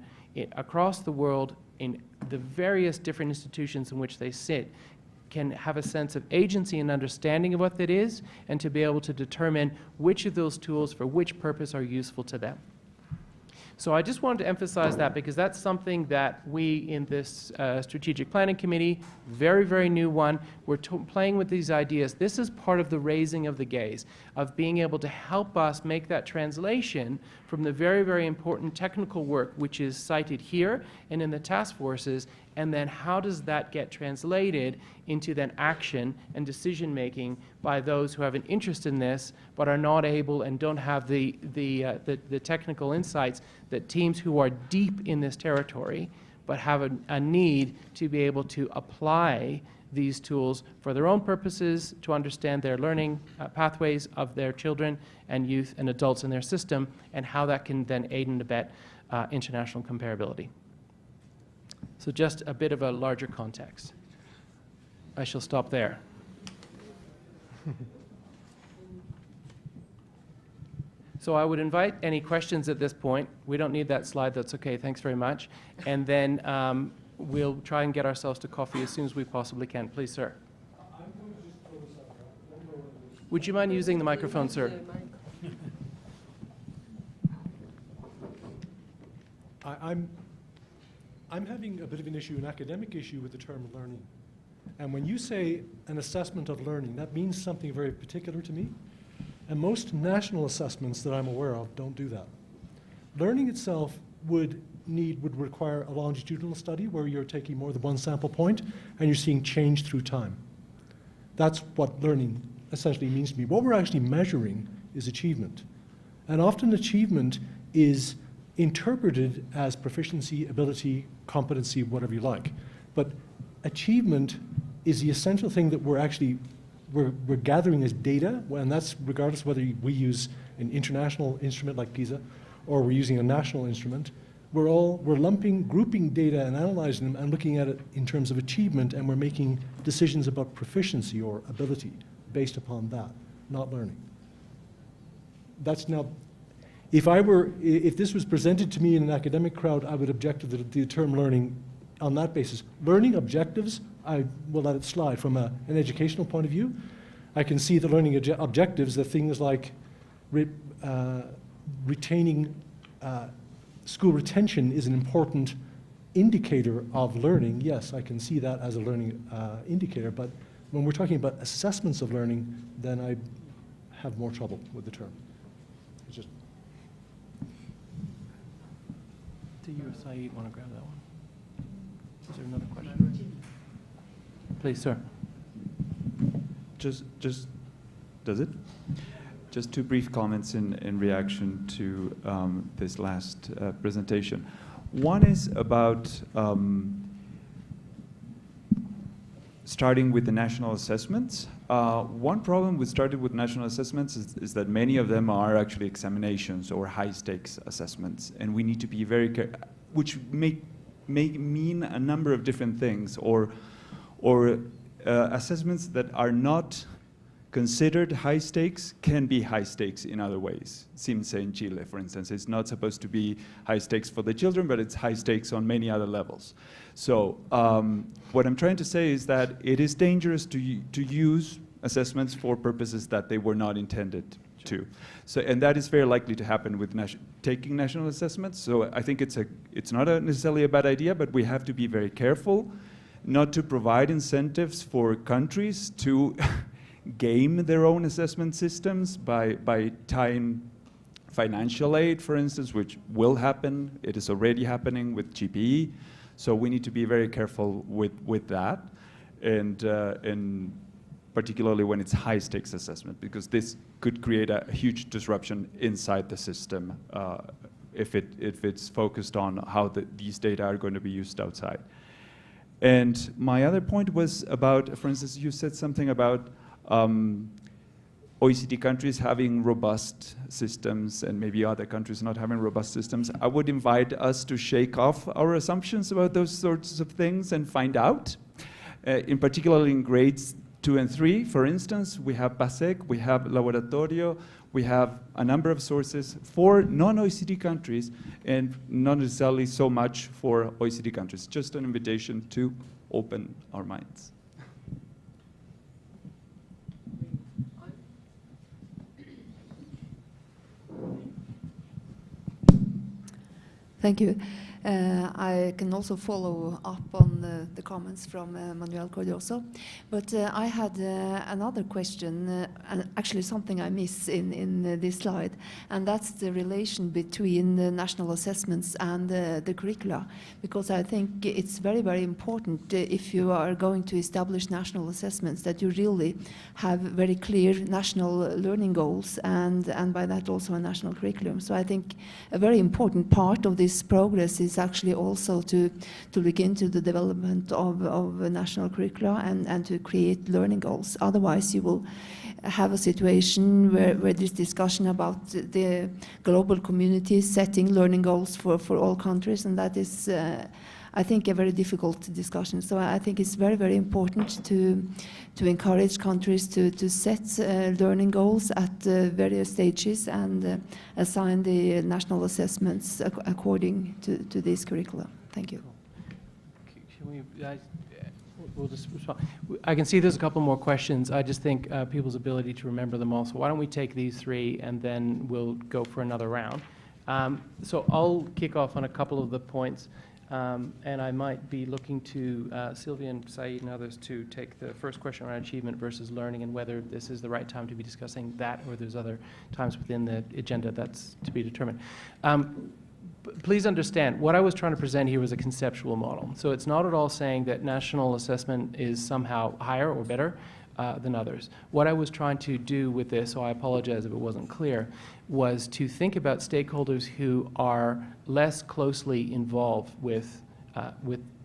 across the world in the various different institutions in which they sit can have a sense of agency and understanding of what that is, and to be able to determine which of those tools for which purpose are useful to them. So I just wanted to emphasize that, because that's something that we in this strategic planning committee, very, very new one, we're playing with these ideas. This is part of the raising of the gaze, of being able to help us make that translation from the very, very important technical work which is cited here and in the task forces, and then how does that get translated into then action and decision making by those who have an interest in this but are not able and don't have the technical insights that teams who are deep in this territory but have a need to be able to apply these tools for their own purposes, to understand their learning pathways of their children and youth and adults in their system, and how that can then aid and abet international comparability. So just a bit of a larger context. I shall stop there. So I would invite any questions at this point. We don't need that slide, that's okay, thanks very much. And then we'll try and get ourselves to coffee as soon as we possibly can. Please, sir. Would you mind using the microphone, sir? I'm having a bit of an issue, an academic issue with the term learning. And when you say an assessment of learning, that means something very particular to me. And most national assessments that I'm aware of don't do that. Learning itself would require a longitudinal study where you're taking more than one sample point and you're seeing change through time. That's what learning essentially means to me. What we're actually measuring is achievement. And often achievement is interpreted as proficiency, ability, competency, whatever you like. But achievement is the essential thing that we're gathering as data, and that's regardless whether we use an international instrument like PISA or we're using a national instrument. We're grouping data and analyzing them and looking at it in terms of achievement, and we're making decisions about proficiency or ability based upon that, not learning. That's now, if this was presented to me in an academic crowd, I would object to the term learning on that basis. Learning objectives, I will let it slide. From an educational point of view, I can see the learning objectives, the things like retaining, school retention is an important indicator of learning. Yes, I can see that as a learning indicator, but when we're talking about assessments of learning, then I have more trouble with the term. It's just. Do you or Saeed want to grab that one? Is there another question? Please, sir. Just does it? Just two brief comments in reaction to this last presentation. One is about starting with the national assessments. One problem with starting with national assessments is that many of them are actually examinations or high-stakes assessments, and we need to be very careful, which may mean a number of different things, or assessments that are not considered high stakes can be high stakes in other ways. CIMSE in Chile, for instance, it's not supposed to be high stakes for the children, but it's high stakes on many other levels. So what I'm trying to say is that it is dangerous to use assessments for purposes that they were not intended to. So, and that is very likely to happen with taking national assessments. So I think it's not necessarily a bad idea, but we have to be very careful not to provide incentives for countries to game their own assessment systems by tying financial aid, for instance, which will happen. It is already happening with GPE. So we need to be very careful with that, and particularly when it's high stakes assessment, because this could create a huge disruption inside the system if it's focused on how these data are going to be used outside. And my other point was about, for instance, you said something about OECD countries having robust systems and maybe other countries not having robust systems. I would invite us to shake off our assumptions about those sorts of things and find out. In particular in grades 2 and 3, for instance, we have PASEC, we have Laboratorio, we have a number of sources for non-OECD countries and not necessarily so much for OECD countries. Just an invitation to open our minds. Thank you. I can also follow up on the comments from Manuel Cordoso, but I had another question, and actually something I miss in this slide, and that's the relation between the national assessments and the curricula, because I think it's very, very important if you are going to establish national assessments that you really have very clear national learning goals and by that also a national curriculum. So I think a very important part of this progress is actually also to look into the development of national curricula and to create learning goals. Otherwise, you will have a situation where this discussion about the global community setting learning goals for all countries, and that is, I think, a very difficult discussion. So I think it's very, very important to encourage countries to set learning goals at various stages and assign the national assessments according to this curricula. Thank you. Can we, we'll just respond. I can see there's a couple more questions. I just think people's ability to remember them all. So why don't we take these three and then we'll go for another round. So I'll kick off on a couple of the points. And I might be looking to Silvia and Saeed and others to take the first question around achievement versus learning and whether this is the right time to be discussing that or there's other times within the agenda that's to be determined. Please understand, what I was trying to present here was a conceptual model. So it's not at all saying that national assessment is somehow higher or better than others. What I was trying to do with this, so I apologize if it wasn't clear, was to think about stakeholders who are less closely involved with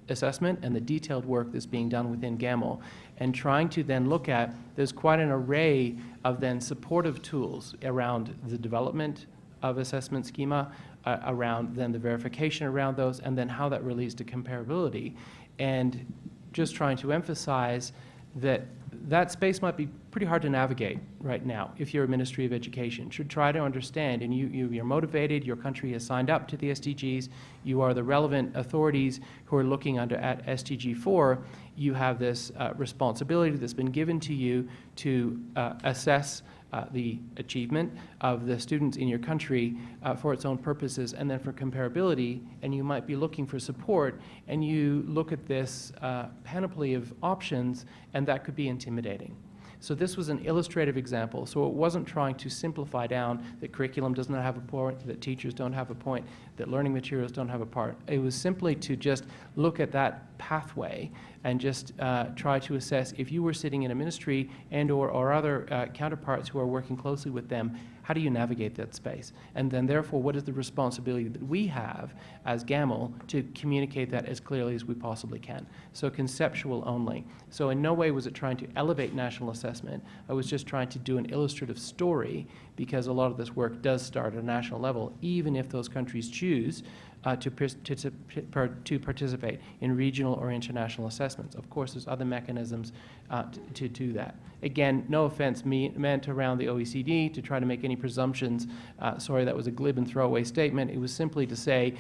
assessment and the detailed work that's being done within GAML, and trying to then look at, there's quite an array of then supportive tools around the development of assessment schema, around then the verification around those, and then how that relates to comparability. And just trying to emphasize that that space might be pretty hard to navigate right now if you're a Ministry of Education. Should try to understand, and you're motivated, your country has signed up to the SDGs, you are the relevant authorities who are looking at SDG 4, you have this responsibility that's been given to you to assess the achievement of the students in your country for its own purposes and then for comparability, and you might be looking for support, and you look at this panoply of options, and that could be intimidating. So this was an illustrative example. So it wasn't trying to simplify down that curriculum does not have a point, that teachers don't have a point, that learning materials don't have a part. It was simply to just look at that pathway and just try to assess if you were sitting in a ministry and or other counterparts who are working closely with them, how do you navigate that space? And then therefore, what is the responsibility that we have as GAML to communicate that as clearly as we possibly can? So conceptual only. So in no way was it trying to elevate national assessment. I was just trying to do an illustrative story, because a lot of this work does start at a national level, even if those countries choose to participate in regional or international assessments. Of course, there's other mechanisms to do that. Again, no offense meant around the OECD to try to make any presumptions. Sorry, that was a glib and throwaway statement. It was simply to say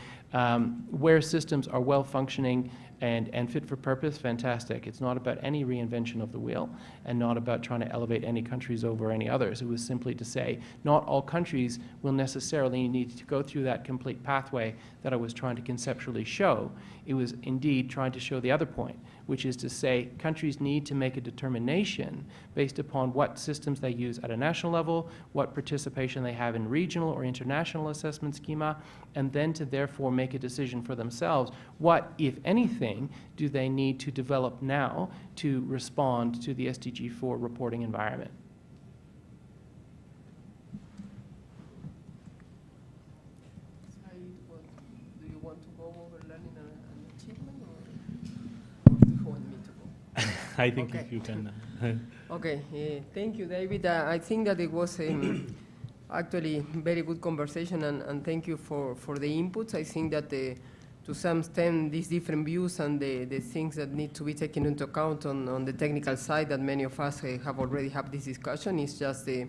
where systems are well functioning and fit for purpose, fantastic. It's not about any reinvention of the wheel and not about trying to elevate any countries over any others. It was simply to say not all countries will necessarily need to go through that complete pathway that I was trying to conceptually show. It was indeed trying to show the other point, which is to say countries need to make a determination based upon what systems they use at a national level, what participation they have in regional or international assessment schema, and then to therefore make a decision for themselves. What, if anything, do they need to develop now to respond to the SDG 4 reporting environment? Do you want to go over learning and achievement, or do you want me to go? I think Okay. if you can. Okay, thank you, David. I think that it was actually very good conversation, and thank you for the inputs. I think that to some extent these different views and the things that need to be taken into account on the technical side that many of us have already had this discussion is just the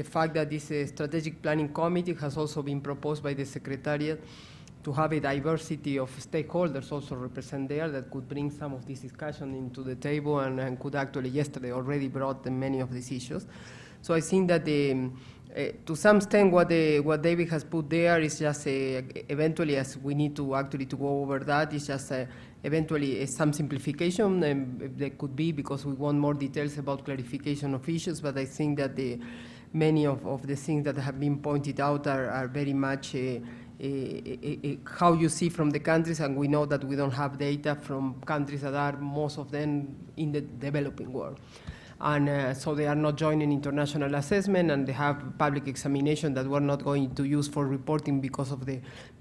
fact that this strategic planning committee has also been proposed by the Secretariat to have a diversity of stakeholders also represent there that could bring some of this discussion into the table and could actually yesterday already brought many of these issues. So I think that to some extent what David has put there is just eventually, as we need to actually to go over that, is just eventually some simplification there could be because we want more details about clarification of issues, but I think that many of the things that have been pointed out are very much how you see from the countries, and we know that we don't have data from countries that are, most of them, in the developing world. And so they are not joining international assessment, and they have public examination that we're not going to use for reporting because of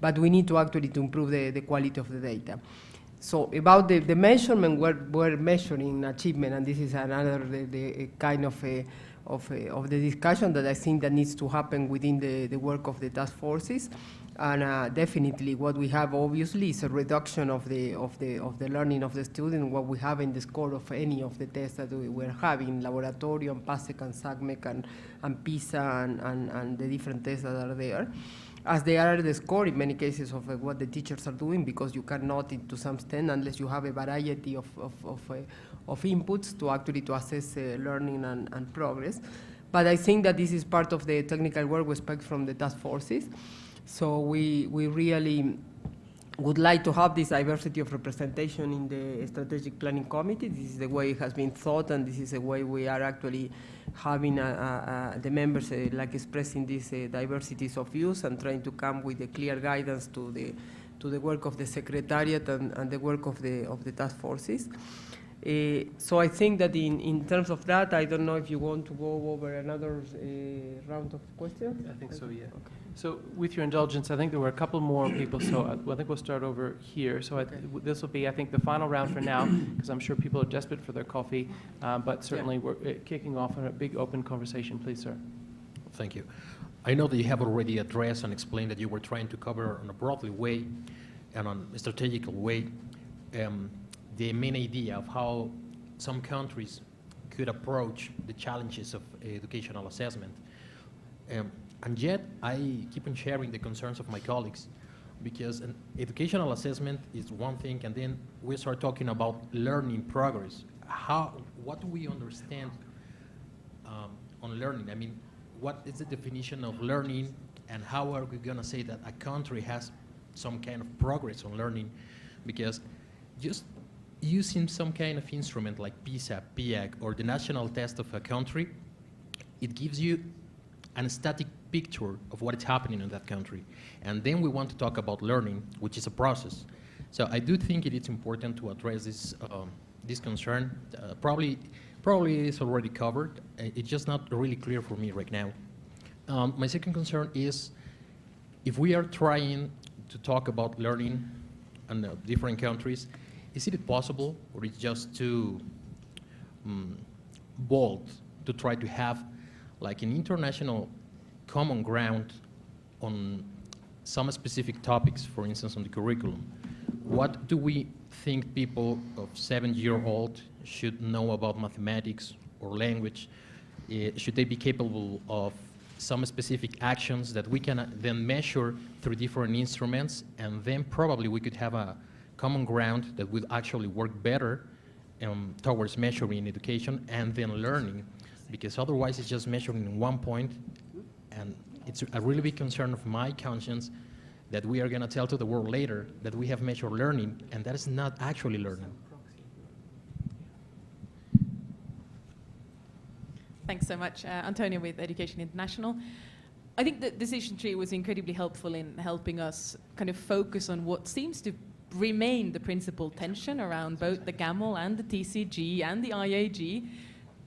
but we need to actually to improve the quality of the data. So about the measurement, we're measuring achievement, and this is another the kind of the discussion that I think that needs to happen within the work of the task forces. And definitely what we have obviously is a reduction of the learning of the student, what we have in the score of any of the tests that we're having, Laboratorium, PASEC and SACMEC and PISA and the different tests that are there, as they are the score in many cases of what the teachers are doing, because you cannot, to some extent, unless you have a variety of inputs to actually to assess learning and progress. But I think that this is part of the technical work we expect from the task forces. So we really would like to have this diversity of representation in the strategic planning committee. This is the way it has been thought, and this is the way we are actually having the members like expressing these diversities of views and trying to come with a clear guidance to the work of the Secretariat and the work of the task forces. So I think that in terms of that, I don't know if you want to go over another round of questions? I think so, yeah. Okay. So with your indulgence, I think there were a couple more people, so I think we'll start over here. So Okay. this will be, I think, the final round for now, because I'm sure people are desperate for their coffee, but certainly we're kicking off on a big open conversation. Please, sir. Thank you. I know that you have already addressed and explained that you were trying to cover in a broadly way and on a strategical way the main idea of how some countries could approach the challenges of educational assessment. And yet, I keep on sharing the concerns of my colleagues, because an educational assessment is one thing, and then we start talking about learning progress. What do we understand on learning? I mean, what is the definition of learning, and how are we going to say that a country has some kind of progress on learning? Because just using some kind of instrument like PISA, PIAAC, or the national test of a country, it gives you a static picture of what is happening in that country. And then we want to talk about learning, which is a process. So I do think it is important to address this concern. Probably it's already covered. It's just not really clear for me right now. My second concern is, if we are trying to talk about learning in different countries, is it possible, or it's just too bold to try to have like an international common ground on some specific topics, for instance, on the curriculum? What do we think people of 7-year-old should know about mathematics or language? Should they be capable of some specific actions that we can then measure through different instruments, and then probably we could have a common ground that would actually work better towards measuring education and then learning? Because otherwise it's just measuring in one point, and it's a really big concern of my conscience that we are going to tell to the world later that we have measured learning, and that is not actually learning. Thanks so much. Antonio with Education International. I think the decision tree was incredibly helpful in helping us kind of focus on what seems to remain the principal tension around both the GAML and the TCG and the IAG.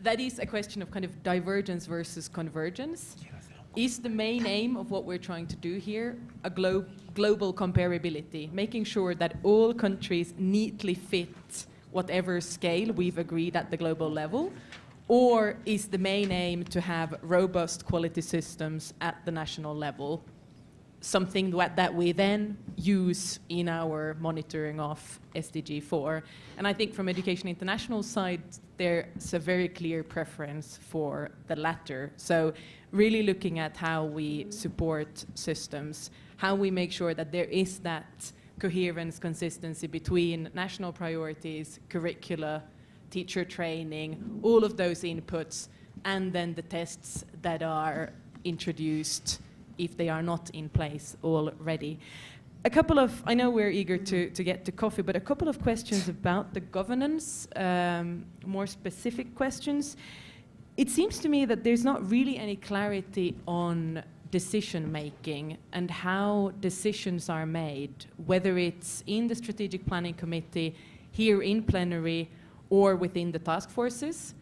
That is a question of kind of divergence versus convergence. Is the main aim of what we're trying to do here a global comparability, making sure that all countries neatly fit whatever scale we've agreed at the global level? Or is the main aim to have robust quality systems at the national level, something that we then use in our monitoring of SDG 4. And I think from Education International side, there's a very clear preference for the latter. So really looking at how we support systems, how we make sure that there is that coherence, consistency between national priorities, curricula, teacher training, all of those inputs, and then the tests that are introduced if they are not in place already. A couple of, I know we're eager to get to coffee, but a couple of questions about the governance, more specific questions. It seems to me that there's not really any clarity on decision making and how decisions are made, whether it's in the Strategic Planning Committee, here in plenary, or within the task forces.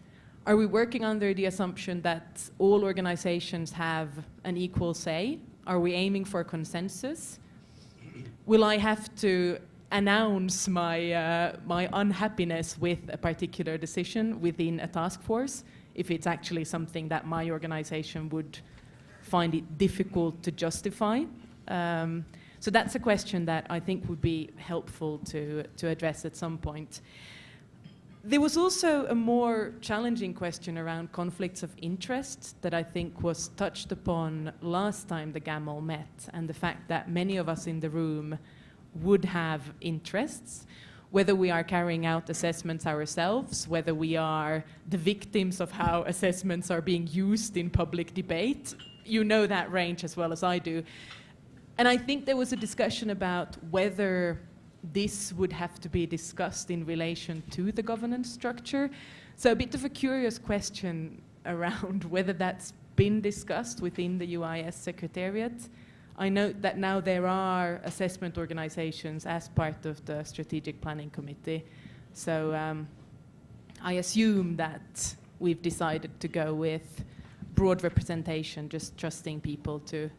Are we working under the assumption that all organizations have an equal say? Are we aiming for consensus? Will I have to announce my, my unhappiness with a particular decision within a task force if it's actually something that my organization would find it difficult to justify? So that's a question that I think would be helpful to address at some point. There was also a more challenging question around conflicts of interest that I think was touched upon last time the GAML met, and the fact that many of us in the room would have interests, whether we are carrying out assessments ourselves, whether we are the victims of how assessments are being used in public debate. You know that range as well as I do. And I think there was a discussion about whether this would have to be discussed in relation to the governance structure. So a bit of a curious question around whether that's been discussed within the UIS Secretariat. I note that now there are assessment organizations as part of the Strategic Planning Committee. So I assume that we've decided to go with broad representation, just trusting people to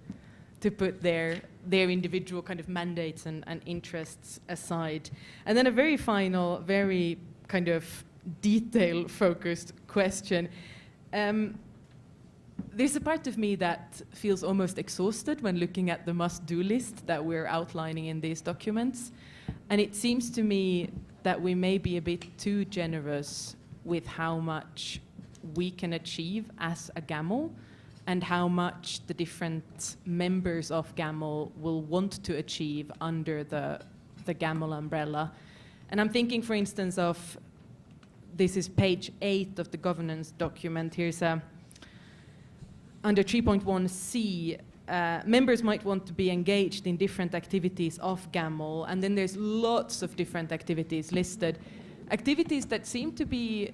put their individual kind of mandates and interests aside. And then a very final, very kind of detail-focused question. There's a part of me that feels almost exhausted when looking at the must-do list that we're outlining in these documents. And it seems to me that we may be a bit too generous with how much we can achieve as a GAML, and how much the different members of GAML will want to achieve under the GAML umbrella. And I'm thinking, for instance, of, this is page 8 of the governance document. Here's a, under 3.1c, members might want to be engaged in different activities of GAML, and then there's lots of different activities listed. Activities that seem to be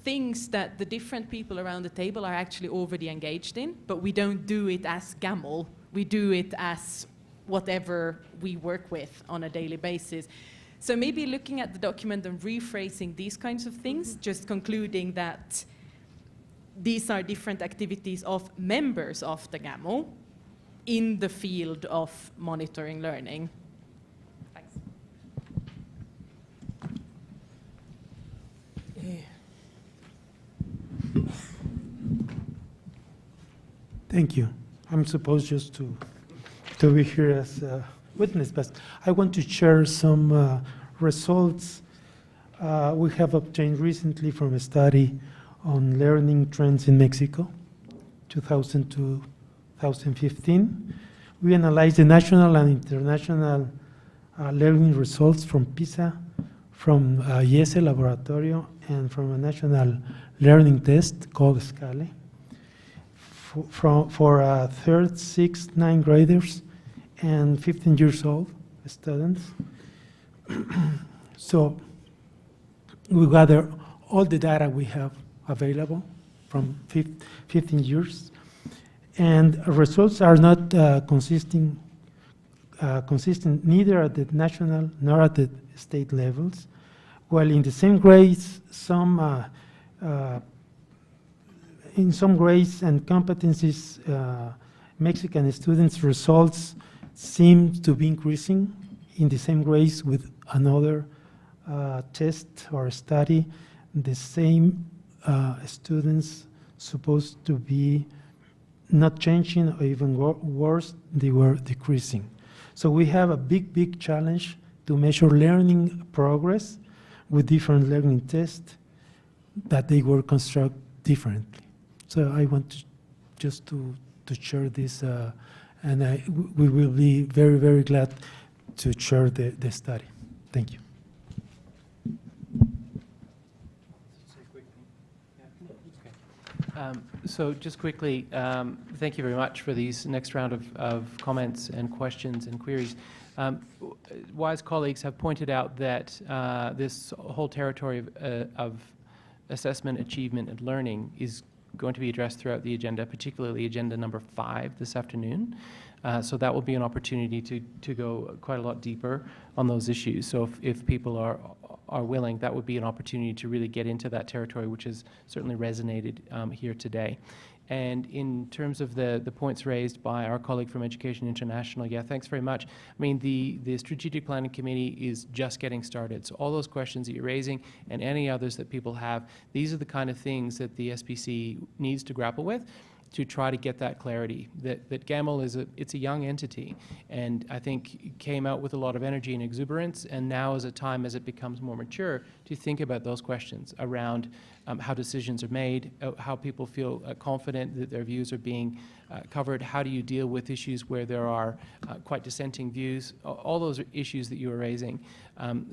things that the different people around the table are actually already engaged in, but we don't do it as GAML. We do it as whatever we work with on a daily basis. So maybe looking at the document and rephrasing these kinds of things, just concluding that these are different activities of members of the GAML in the field of monitoring learning. Thanks. Thank you. I'm supposed just to be here as a witness, but I want to share some results we have obtained recently from a study on learning trends in Mexico, 2000 to 2015. We analyzed the national and international learning results from PISA, from IES Laboratorio, and from a national learning test called SCALE for 3rd, 6th, 9th graders and 15 years old students. So we gather all the data we have available from 15 years, and results are not consistent neither at the national nor at the state levels. While in the same grades, in some grades and competencies, Mexican students' results seem to be increasing in the same grades with another test or study. The same students supposed to be not changing, or even worse, they were decreasing. So we have a big challenge to measure learning progress with different learning tests that they were constructed differently. So I want just to share this, and we will be very glad to share the study. Thank you. So just quickly, thank you very much for these next round of comments and questions and queries. Wise colleagues have pointed out that this whole territory of assessment, achievement, and learning is going to be addressed throughout the agenda, particularly agenda number 5 this afternoon. So that will be an opportunity to go quite a lot deeper on those issues. So if people are willing, that would be an opportunity to really get into that territory, which has certainly resonated here today. And in terms of the points raised by our colleague from Education International, yeah, thanks very much. I mean, the Strategic Planning Committee is just getting started. So all those questions that you're raising and any others that people have, these are the kind of things that the SPC needs to grapple with to try to get that clarity, that GAML it's a young entity, and I think came out with a lot of energy and exuberance, and now is a time as it becomes more mature to think about those questions around how decisions are made, how people feel confident that their views are being covered, how do you deal with issues where there are quite dissenting views, all those issues that you were raising.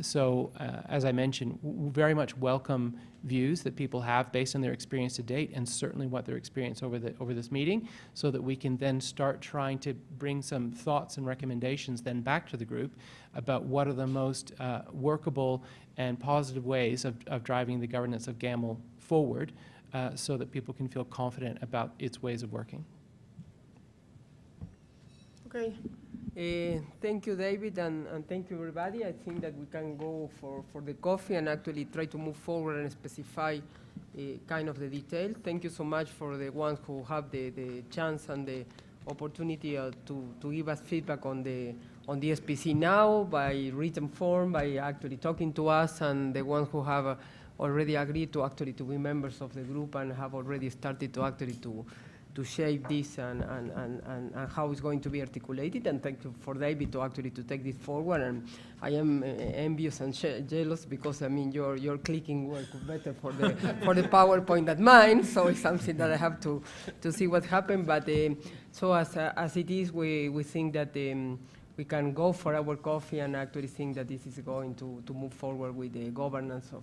So as I mentioned, very much welcome views that people have based on their experience to date, and certainly what their experience over this meeting, so that we can then start trying to bring some thoughts and recommendations then back to the group about what are the most workable and positive ways of driving the governance of GAML forward, so that people can feel confident about its ways of working. Okay. Thank you, David, and thank you, everybody. I think that we can go for the coffee and actually try to move forward and specify kind of the detail. Thank you so much for the ones who have the chance and the opportunity to give us feedback on the SPC now by written form, by actually talking to us, and the ones who have already agreed to be members of the group and have already started to actually to shape this and how it's going to be articulated. And thank you for David to take this forward. And I am envious and jealous because I mean your clicking work better for the PowerPoint than mine. So it's something that I have to see what happened. But so as it is, we think that we can go for our coffee and actually think that this is going to move forward with the governance of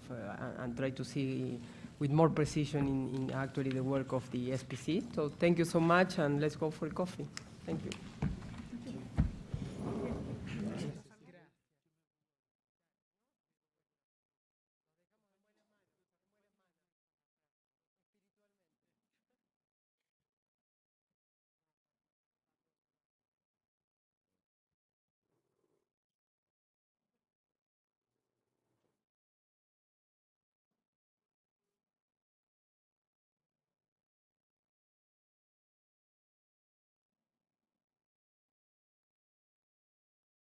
and try to see with more precision in actually the work of the SPC. So thank you so much, and let's go for coffee. Thank you.